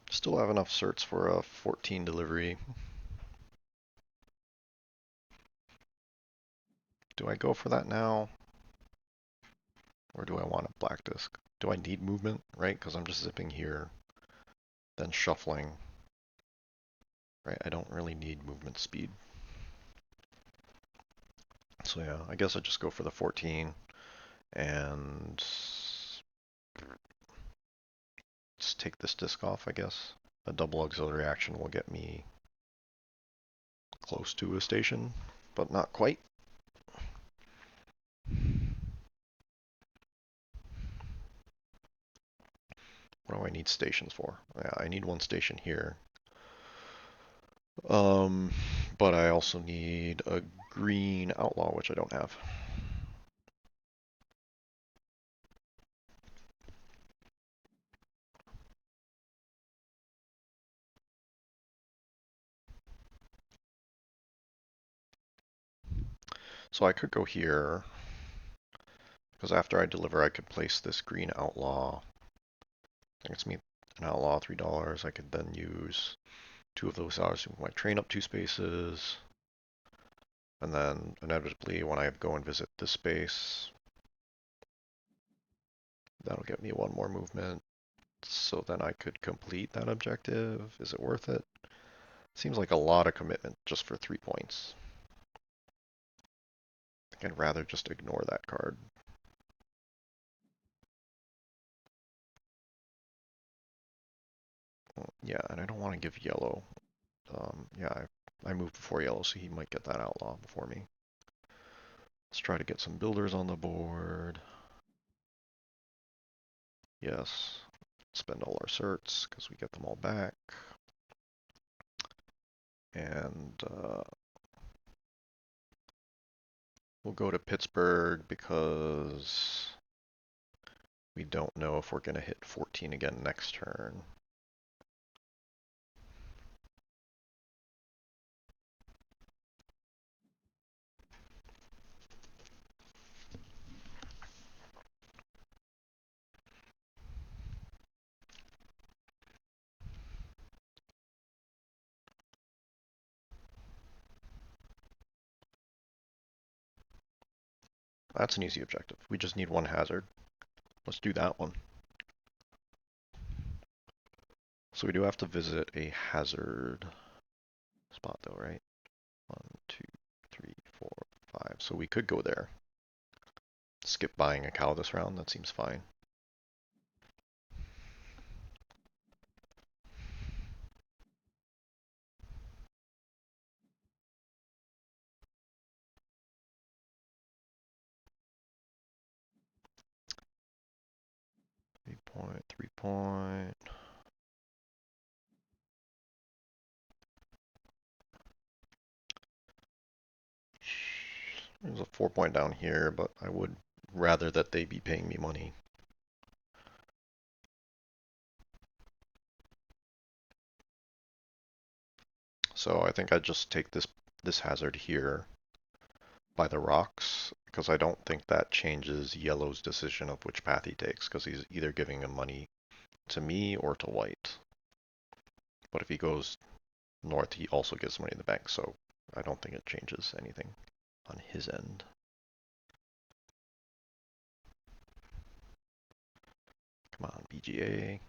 Still have enough certs for a 14 delivery. Do I go for that now? Or do I want a black disc? Do I need movement, right? Because I'm just zipping here, then shuffling. Right, I don't really need movement speed. So yeah, I guess I just go for the 14 and let's take this disc off, I guess. A double auxiliary action will get me close to a station, but not quite. What do I need stations for? Yeah, I need one station here. But I also need a green outlaw, which I don't have. So I could go here, because after I deliver, I could place this green outlaw. That gets me an outlaw, $3. I could then use 2 of those hours to move my train up 2 spaces. And then inevitably, when I go and visit this space, that'll get me 1 more movement. So then I could complete that objective. Is it worth it? Seems like a lot of commitment just for 3 points. I think I'd rather just ignore that card. Yeah, and I don't want to give yellow. Yeah, I moved before yellow, so he might get that outlaw before me. Let's try to get some builders on the board. Yes. Spend all our certs, because we get them all back. And we'll go to Pittsburgh because we don't know if we're going to hit 14 again next turn. That's an easy objective. We just need 1 hazard. Let's do that one. So we do have to visit a hazard spot though, right? 1, 2, 3, 4, 5. So we could go there. Skip buying a cow this round. That seems fine. Point, 3 point. There's a 4-point down here, but I would rather that they be paying me money. So I think I'd just take this hazard here by the rocks, because I don't think that changes yellow's decision of which path he takes, because he's either giving him money to me or to white. But if he goes north, he also gets money in the bank, so I don't think it changes anything on his end. Come on, BGA.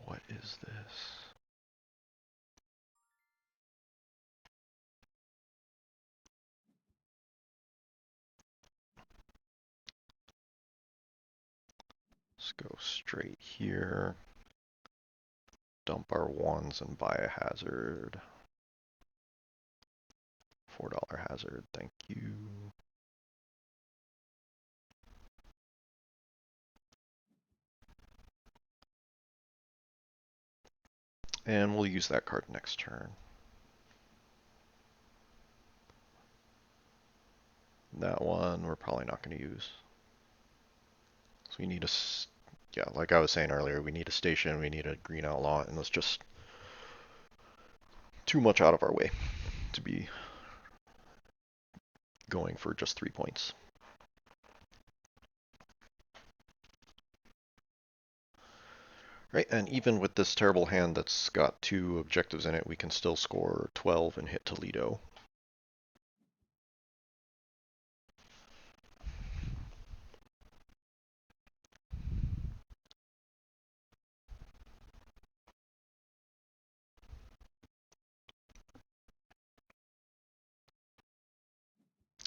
What is this? Let's go straight here. Dump our ones and buy a hazard. $4 hazard, thank you. And we'll use that card next turn. That one we're probably not going to use. So we need a, yeah, like I was saying earlier, we need a station, we need a green outlaw, and it's just too much out of our way to be going for just 3 points. Right, and even with this terrible hand that's got 2 objectives in it, we can still score 12 and hit Toledo.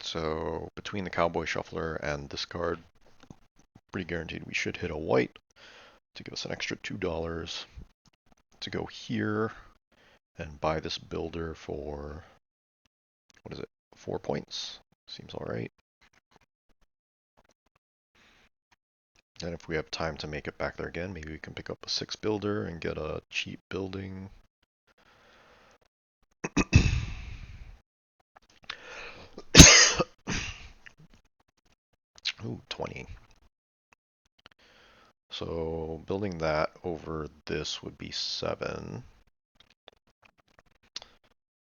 So between the Cowboy Shuffler and this card, pretty guaranteed we should hit a white to give us an extra $2 to go here and buy this builder for, what is it, 4 points? Seems all right. And if we have time to make it back there again, maybe we can pick up a 6 builder and get a cheap building. Ooh, 20. So building that over this would be 7.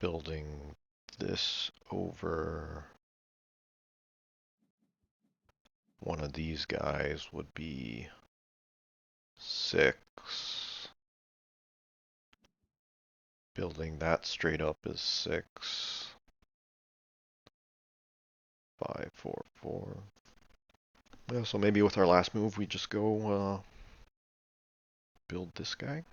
Building this over one of these guys would be 6. Building that straight up is 6. 5, 4, 4. Yeah, so maybe with our last move, we just go build this guy.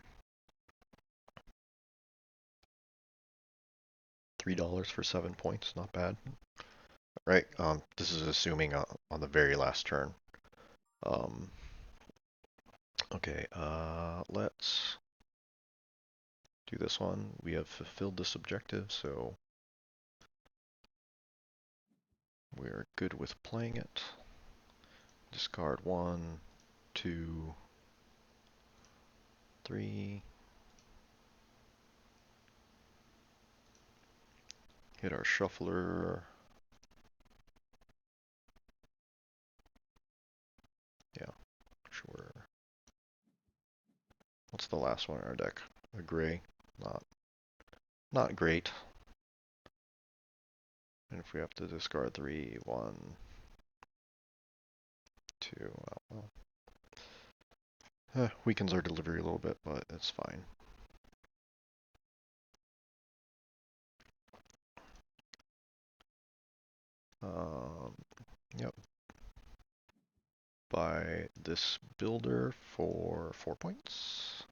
$3 for 7 points, not bad. Right, this is assuming on the very last turn. Okay, let's do this one. We have fulfilled this objective, so we're good with playing it. Discard 1, 2, 3. Hit our shuffler. Yeah, sure. What's the last one in our deck? A gray. Not great. And if we have to discard 3, 1, 2, well, weakens our delivery a little bit, but it's fine. Yep. Buy this builder for 4 points.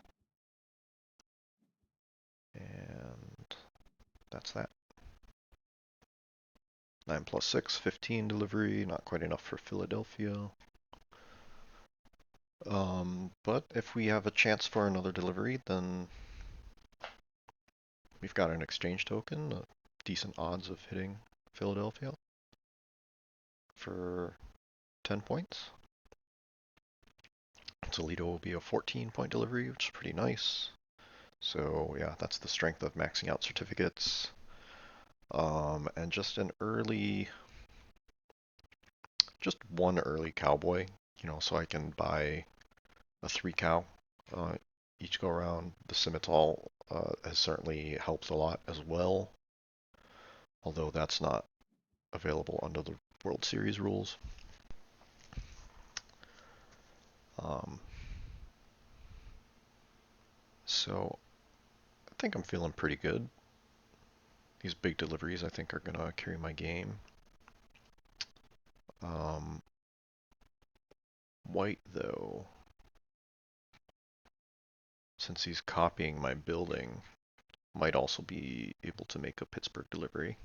And that's that. 9 plus 6, 15 delivery, not quite enough for Philadelphia. But if we have a chance for another delivery, then we've got an exchange token, decent odds of hitting Philadelphia for 10 points. Toledo will be a 14-point delivery, which is pretty nice. So yeah, that's the strength of maxing out certificates. And just one early cowboy, so I can buy a 3 cow each go around. The scimitar has certainly helped a lot as well, although that's not available under the World Series rules. Um, so I think I'm feeling pretty good. These big deliveries I think are going to carry my game. White, though, since he's copying my building, might also be able to make a Pittsburgh delivery.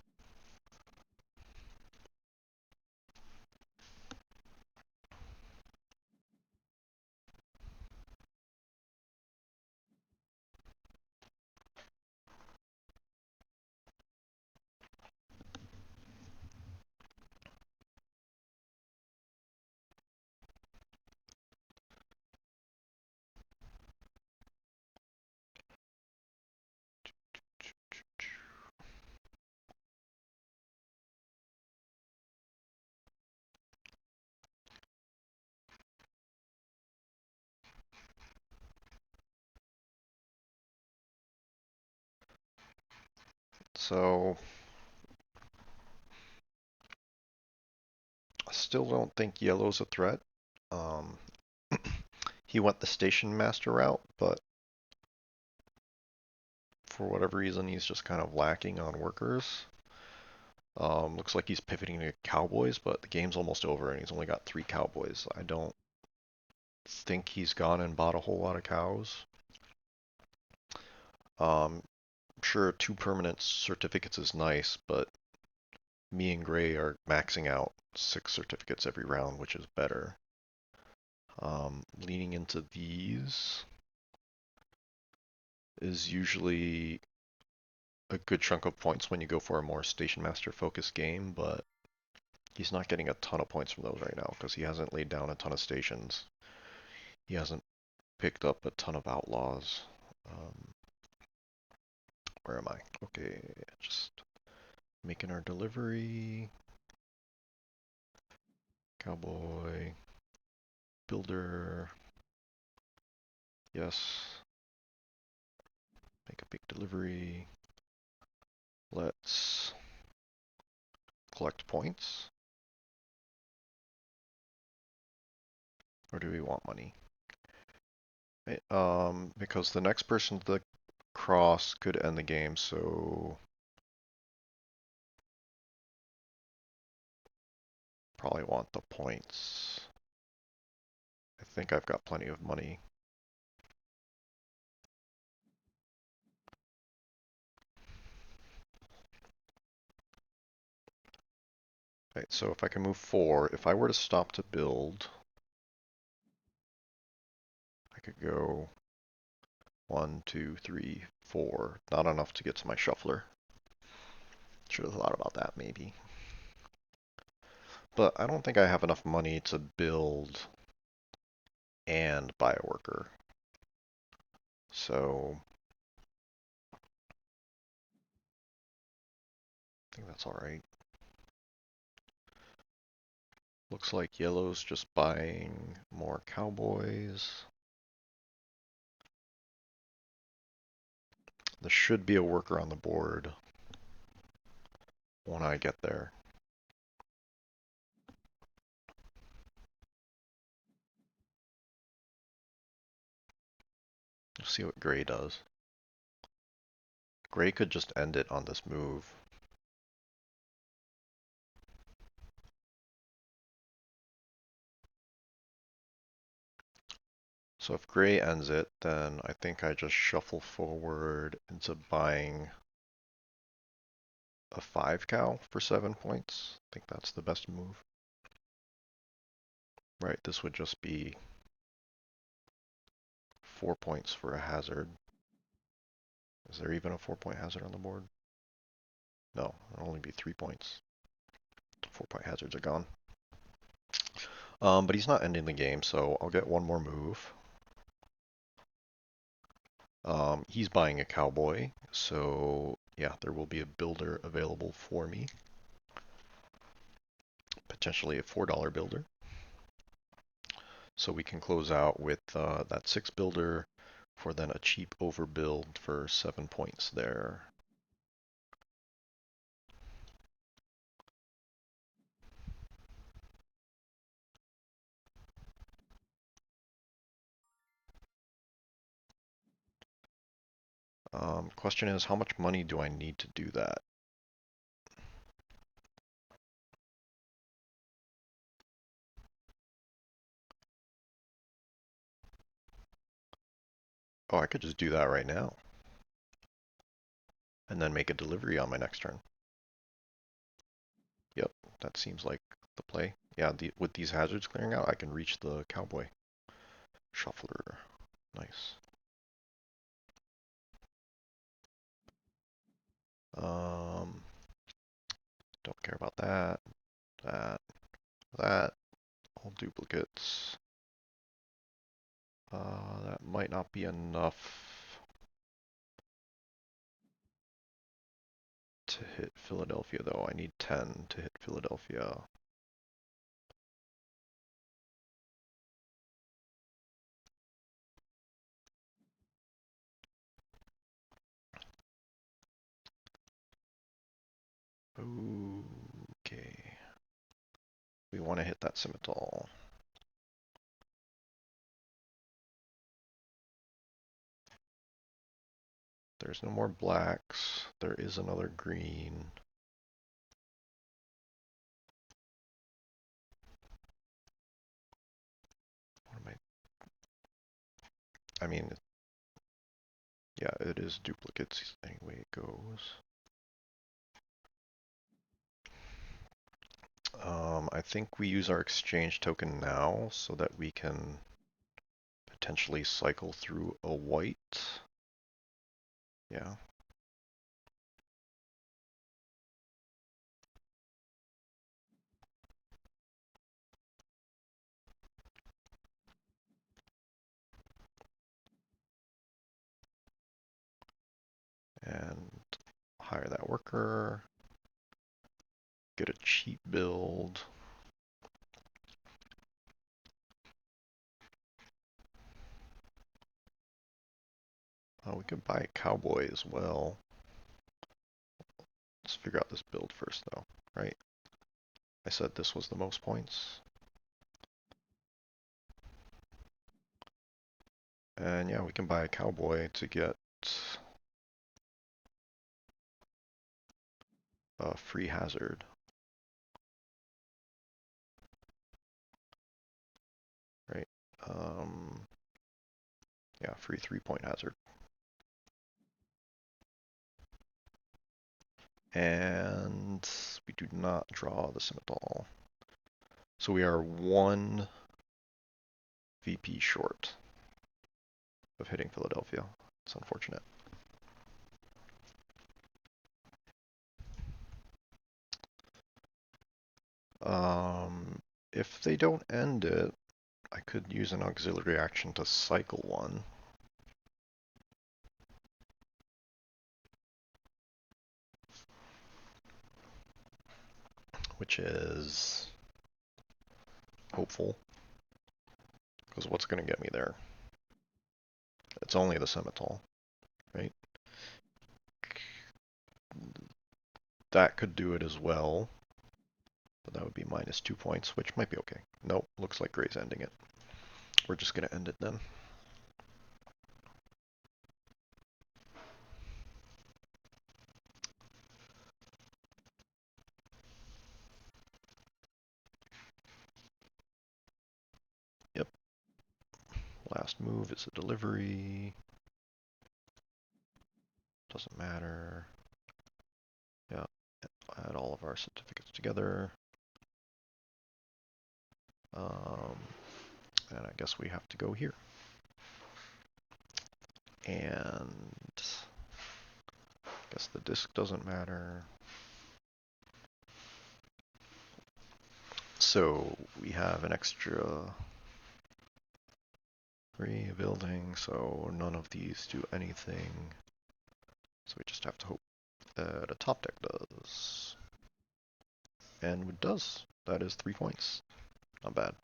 So I still don't think yellow's a threat. Um, he went the station master route, but for whatever reason, he's just kind of lacking on workers. Looks like he's pivoting to cowboys, but the game's almost over and he's only got 3 cowboys. I don't think he's gone and bought a whole lot of cows. I'm sure 2 permanent certificates is nice, but me and Gray are maxing out 6 certificates every round, which is better. Leaning into these is usually a good chunk of points when you go for a more Station Master focused game, but he's not getting a ton of points from those right now because he hasn't laid down a ton of stations. He hasn't picked up a ton of outlaws. Where am I? Okay, just making our delivery. Cowboy. Builder. Yes. Make a big delivery. Let's collect points. Or do we want money? Because the next person to the cross could end the game, so probably want the points. I think I've got plenty of money. Right, so if I can move 4, if I were to stop to build, I could go 1, 2, 3, 4. Not enough to get to my shuffler. Should have thought about that maybe. But I don't think I have enough money to build and buy a worker. So I think that's alright. Looks like yellow's just buying more cowboys. There should be a worker on the board when I get there. We'll see what Gray does. Gray could just end it on this move. So if Gray ends it, then I think I just shuffle forward into buying a 5 cow for 7 points. I think that's the best move. Right, this would just be 4 points for a hazard. Is there even a 4-point hazard on the board? No, it'll only be 3 points. 4-point hazards are gone. But he's not ending the game, so I'll get one more move. He's buying a cowboy, so yeah, there will be a builder available for me. Potentially a $4 builder. So we can close out with that 6 builder for then a cheap overbuild for 7 points there. Question is, how much money do I need to do that? Oh, I could just do that right now. And then make a delivery on my next turn. Yep, that seems like the play. Yeah, with these hazards clearing out, I can reach the cowboy. Shuffler. Nice. Don't care about that. That. All duplicates. That might not be enough to hit Philadelphia, though. I need 10 to hit Philadelphia. Okay. We want to hit that scimitar. There's no more blacks. There is another green. What am I mean, yeah, it is duplicates any way it goes. I think we use our exchange token now so that we can potentially cycle through a white. Yeah. And hire that worker. Get a cheap build. We could buy a cowboy as well. Let's figure out this build first, though, right? I said this was the most points. And yeah, we can buy a cowboy to get a free hazard. Right? Yeah, free 3-point hazard. And we do not draw the scimitar. So we are 1 VP short of hitting Philadelphia. It's unfortunate. If they don't end it, I could use an auxiliary action to cycle one. Which is hopeful. Because what's going to get me there? It's only the scimitar, right? That could do it as well. But that would be minus 2 points, which might be okay. Nope, looks like Gray's ending it. We're just going to end it then. Yep. Last move is a delivery. Doesn't matter. Yeah, add all of our certificates together. And I guess we have to go here. And I guess the disc doesn't matter. So we have an extra 3 building, so none of these do anything. So we just have to hope that a top deck does. And it does. That is 3 points. Not bad.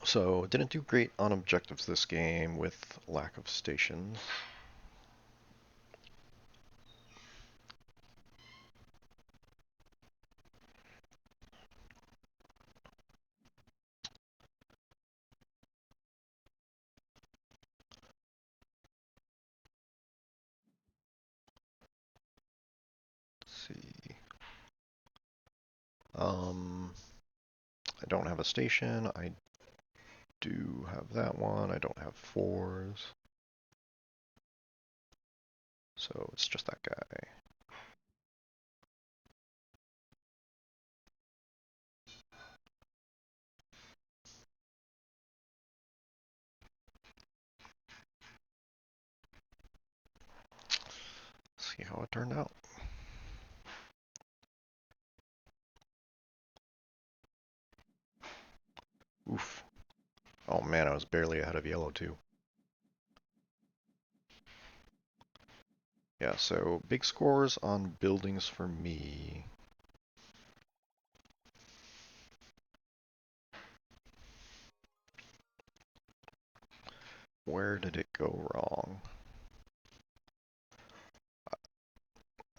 So didn't do great on objectives this game with lack of stations. Let's see. I don't have a station. I do have that one. I don't have 4s. So it's just that guy. See how it turned out. Oof. Oh man, I was barely ahead of yellow too. Yeah, so big scores on buildings for me. Where did it go wrong?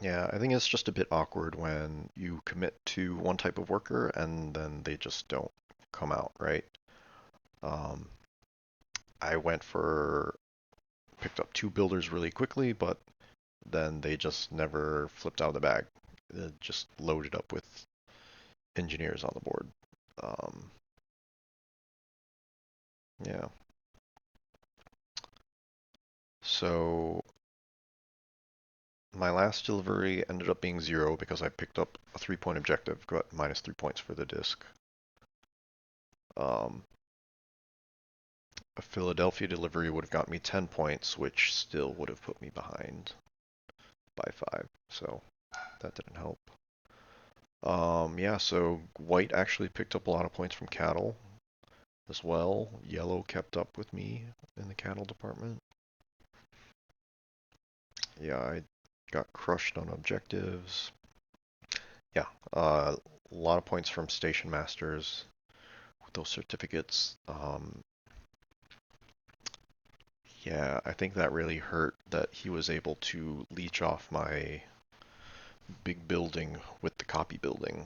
Yeah, I think it's just a bit awkward when you commit to one type of worker and then they just don't come out, right? Um, I picked up 2 builders really quickly, but then they just never flipped out of the bag. It just loaded up with engineers on the board. Um, yeah. So my last delivery ended up being 0 because I picked up a 3-point objective, got minus 3 points for the disc. Um, a Philadelphia delivery would have got me 10 points, which still would have put me behind by 5. So that didn't help. Yeah, so white actually picked up a lot of points from cattle as well. Yellow kept up with me in the cattle department. Yeah, I got crushed on objectives. Yeah, a lot of points from station masters with those certificates. Yeah, I think that really hurt that he was able to leech off my big building with the copy building.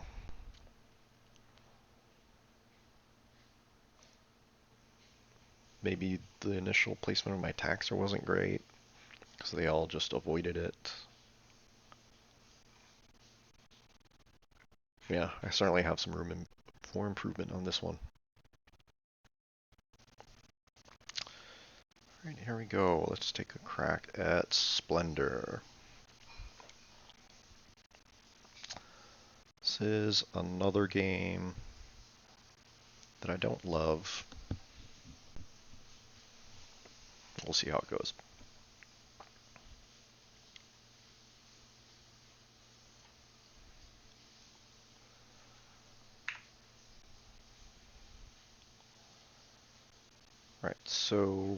Maybe the initial placement of my taxer wasn't great because they all just avoided it. Yeah, I certainly have some room for improvement on this one. All right, here we go. Let's take a crack at Splendor. This is another game that I don't love. We'll see how it goes. All right, so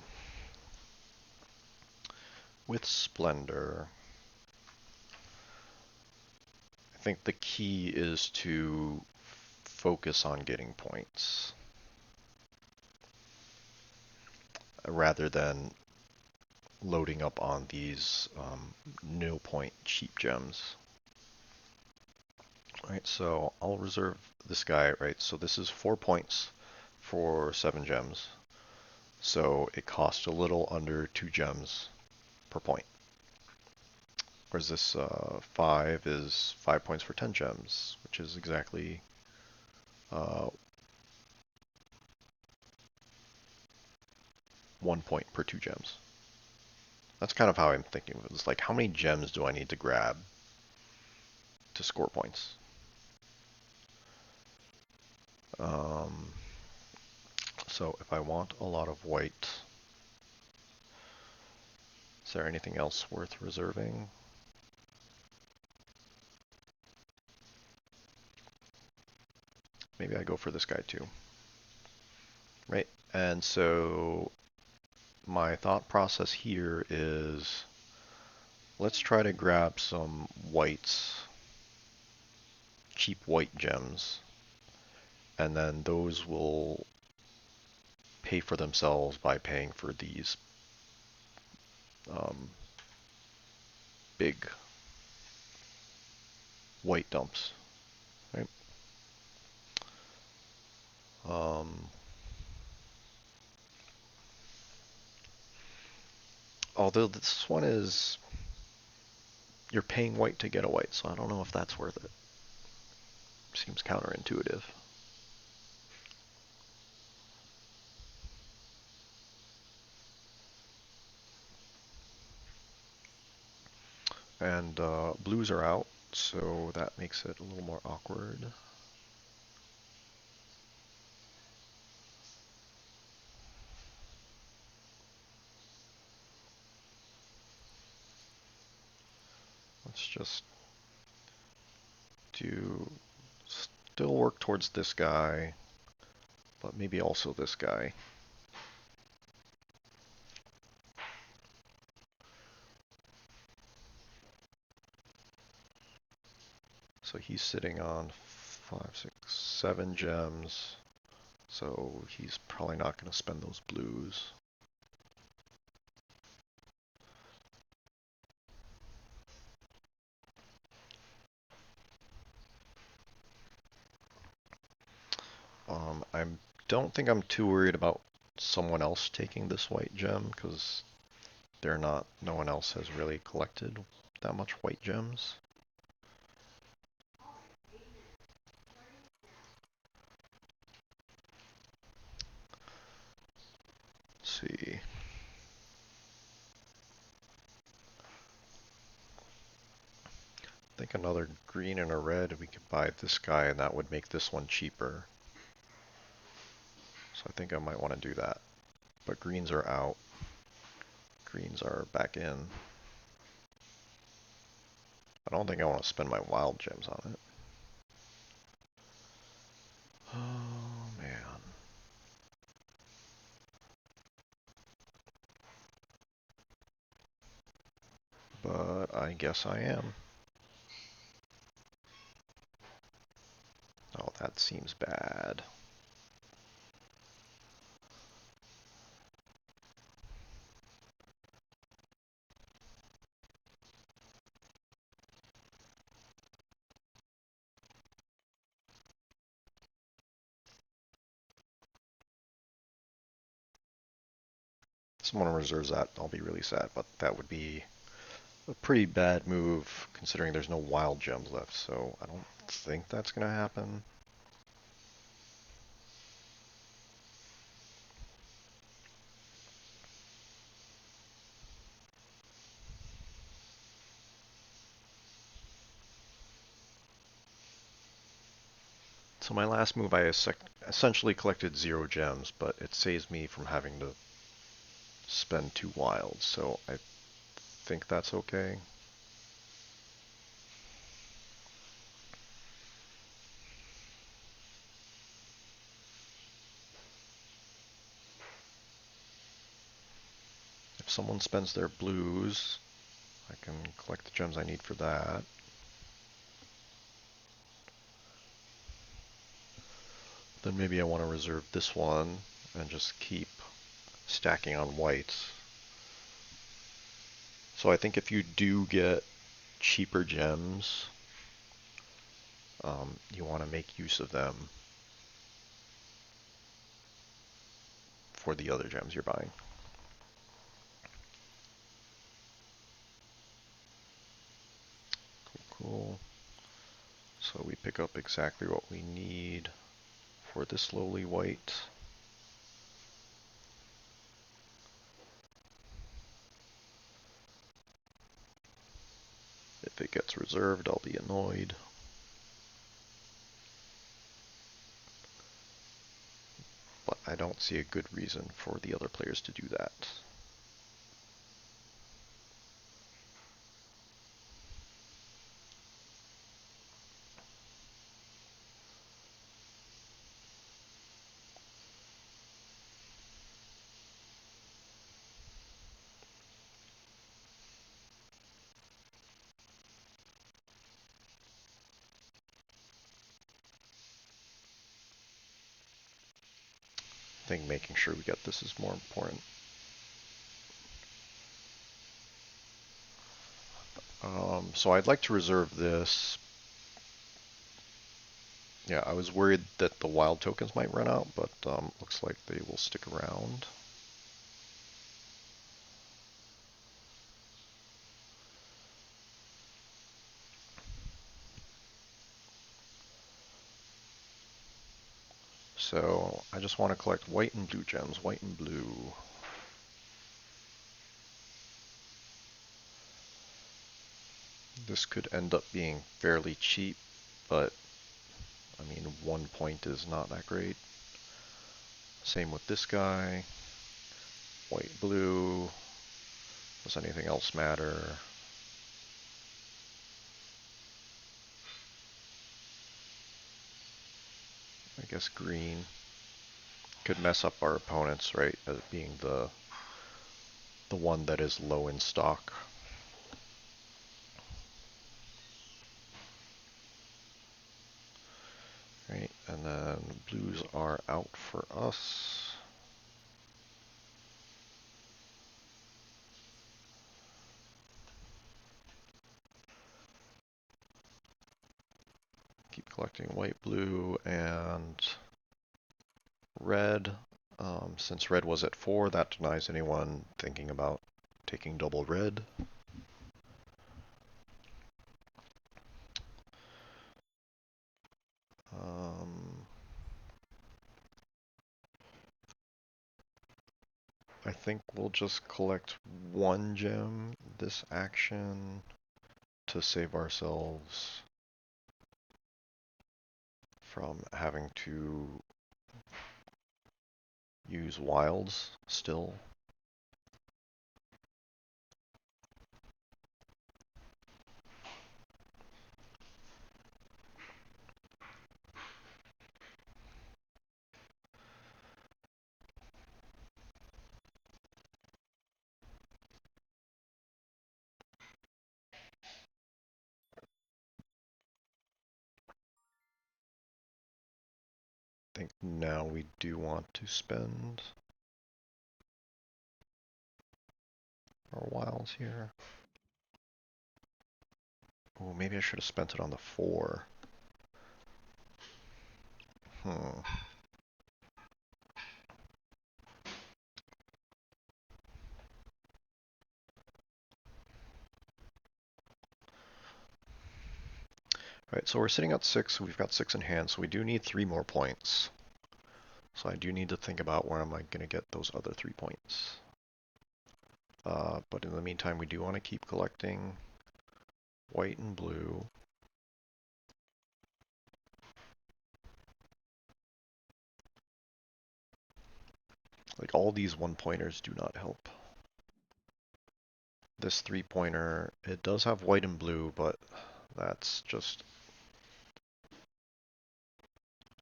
with Splendor, I think the key is to focus on getting points rather than loading up on these no point cheap gems. All right, so I'll reserve this guy, right? So this is 4 points for 7 gems. So it costs a little under 2 gems per point. Whereas this 5 is 5 points for 10 gems, which is exactly uh, 1 point per 2 gems. That's kind of how I'm thinking of it. It's like, how many gems do I need to grab to score points? Um, so if I want a lot of white, is there anything else worth reserving? maybe I go for this guy too. Right? And so my thought process here is let's try to grab some whites, cheap white gems, and then those will pay for themselves by paying for these um, big white dumps, right? Um, Although this one is, you're paying white to get a white, so I don't know if that's worth it. Seems counterintuitive. And blues are out, so that makes it a little more awkward. Let's just still work towards this guy, but maybe also this guy. So he's sitting on 5, 6, 7 gems, so he's probably not going to spend those blues. I don't think I'm too worried about someone else taking this white gem, because no one else has really collected that much white gems. Let's see. I think another green and a red, we could buy this guy, and that would make this one cheaper. So I think I might want to do that. But greens are out. Greens are back in. I don't think I want to spend my wild gems on it. Oh, man. But I guess I am. Oh, that seems bad. If someone reserves that, I'll be really sad, but that would be a pretty bad move considering there's no wild gems left, so I don't think that's going to happen. So my last move, I essentially collected 0 gems, but it saves me from having to spend 2 wilds, so I think that's okay. If someone spends their blues, I can collect the gems I need for that. Then maybe I want to reserve this one and just keep stacking on whites. So I think if you do get cheaper gems, you want to make use of them for the other gems you're buying. Cool. So we pick up exactly what we need for this lowly white. If it gets reserved, I'll be annoyed. But I don't see a good reason for the other players to do that. think making sure we get this is more important. So I'd like to reserve this. Yeah, I was worried that the wild tokens might run out, but looks like they will stick around. So I just want to collect white and blue gems, white and blue. This could end up being fairly cheap, but I mean 1 point is not that great. Same with this guy. White, blue. Does anything else matter? I guess green. Could mess up our opponents, right? As being the one that is low in stock. Right, and then blues are out for us. Keep collecting white, blue, and red. Since red was at 4, that denies anyone thinking about taking double red. I think we'll just collect 1 gem this action to save ourselves from having to use wilds still. I think now we do want to spend our wilds here. Oh, maybe I should have spent it on the 4. Alright, so we're sitting at 6, we've got 6 in hand, so we do need 3 more points. So I do need to think about where am I going to get those other 3 points. But in the meantime, we do want to keep collecting white and blue. Like, all these 1-pointers do not help. This 3-pointer, it does have white and blue, but that's just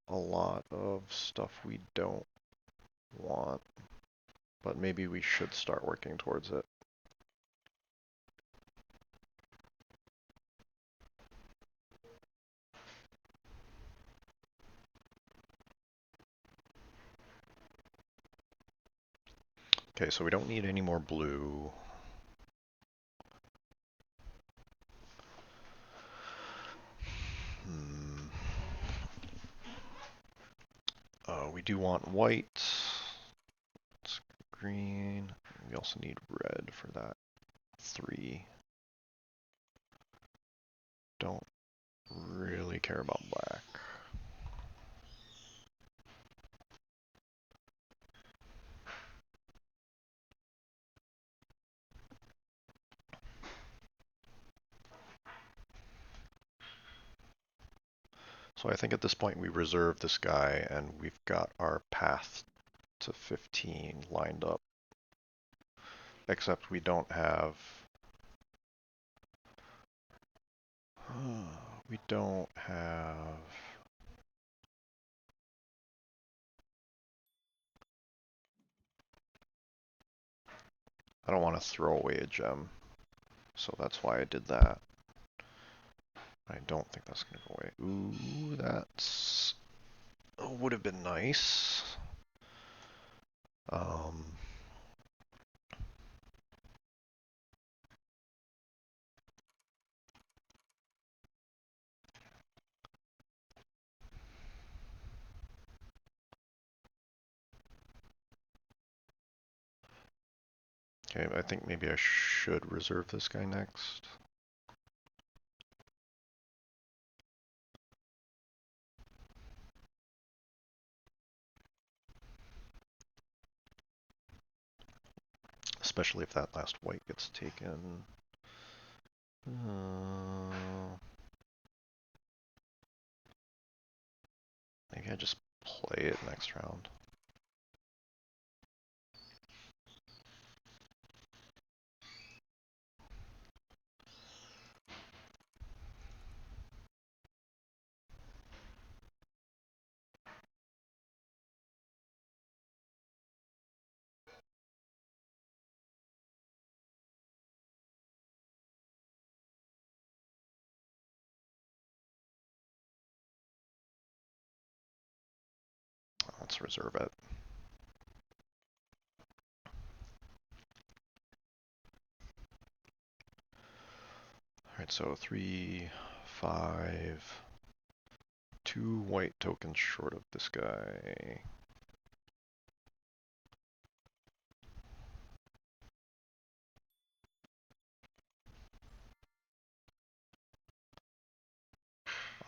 a lot of stuff we don't want. But maybe we should start working towards it. Okay, so we don't need any more blue. We do want white. It's green. We also need red for that 3. Don't really care about black. So I think at this point we reserve this guy and we've got our path to 15 lined up. Except we don't have... we don't have... I don't want to throw away a gem. So that's why I did that. I don't think that's going to go away. Ooh, that's... would have been nice. Um, okay, I think maybe I should reserve this guy next. Especially if that last white gets taken. Maybe I just play it next round. Let's reserve it. Alright, so 3, 5, 2 white tokens short of this guy.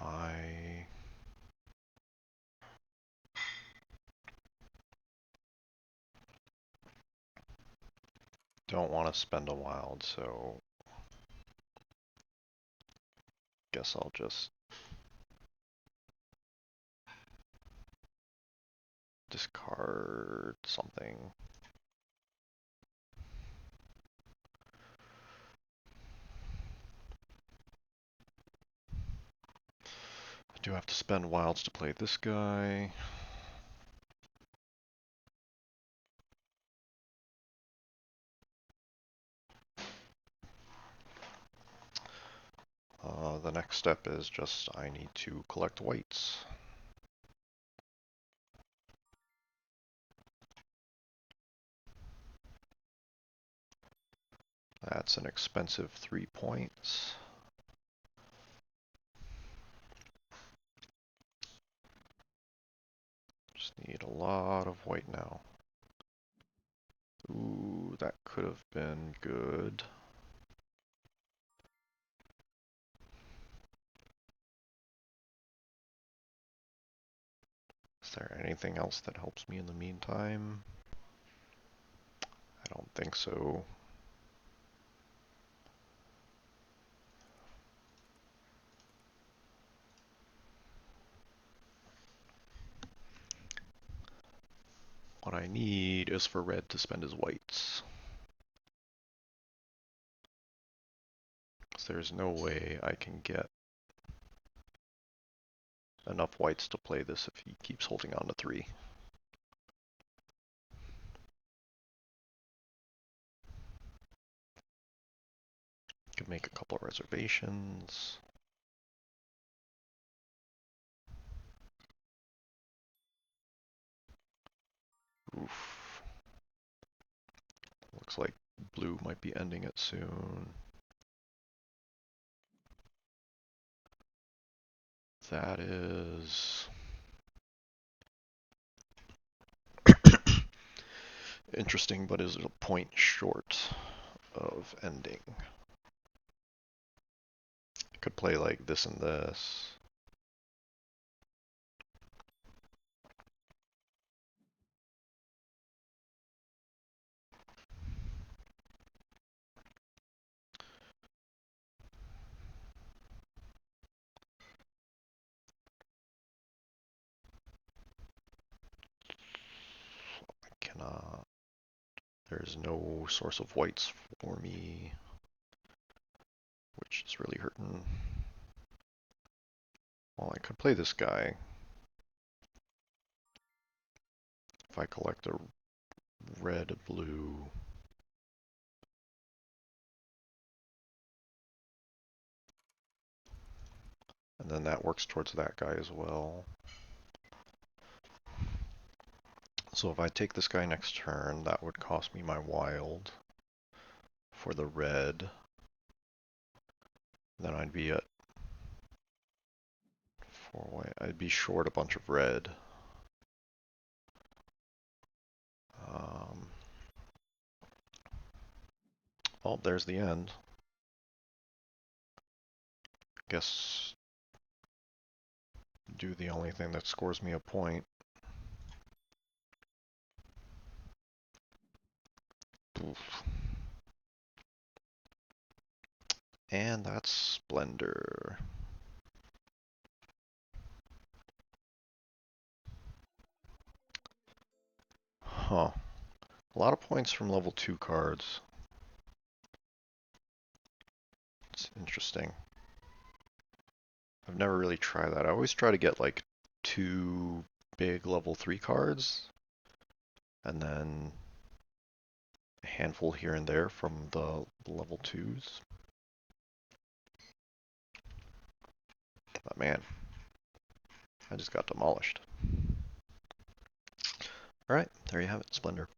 I don't want to spend a wild, so guess I'll just discard something. I do have to spend wilds to play this guy. The next step is just I need to collect whites. That's an expensive 3 points. Just need a lot of white now. Ooh, that could have been good. Is there anything else that helps me in the meantime? I don't think so. What I need is for red to spend his whites. Because there's no way I can get enough whites to play this if he keeps holding on to 3. Could make a couple of reservations. Oof. Looks like blue might be ending it soon. That is interesting, but is a point short of ending. Could play like this and this. I cannot. There's no source of whites for me, which is really hurting. Well, I could play this guy. If I collect a red, a blue. And then that works towards that guy as well. So if I take this guy next turn, that would cost me my wild for the red. Then I'd be at 4 white. I'd be short a bunch of red. Um, oh, there's the end. Guess do the only thing that scores me a point. Oof. And that's Splendor. Huh. A lot of points from level 2 cards. It's interesting. I've never really tried that. I always try to get like 2 big level 3 cards, and then a handful here and there from the level 2s. But man, I just got demolished. Alright, there you have it, Splendor.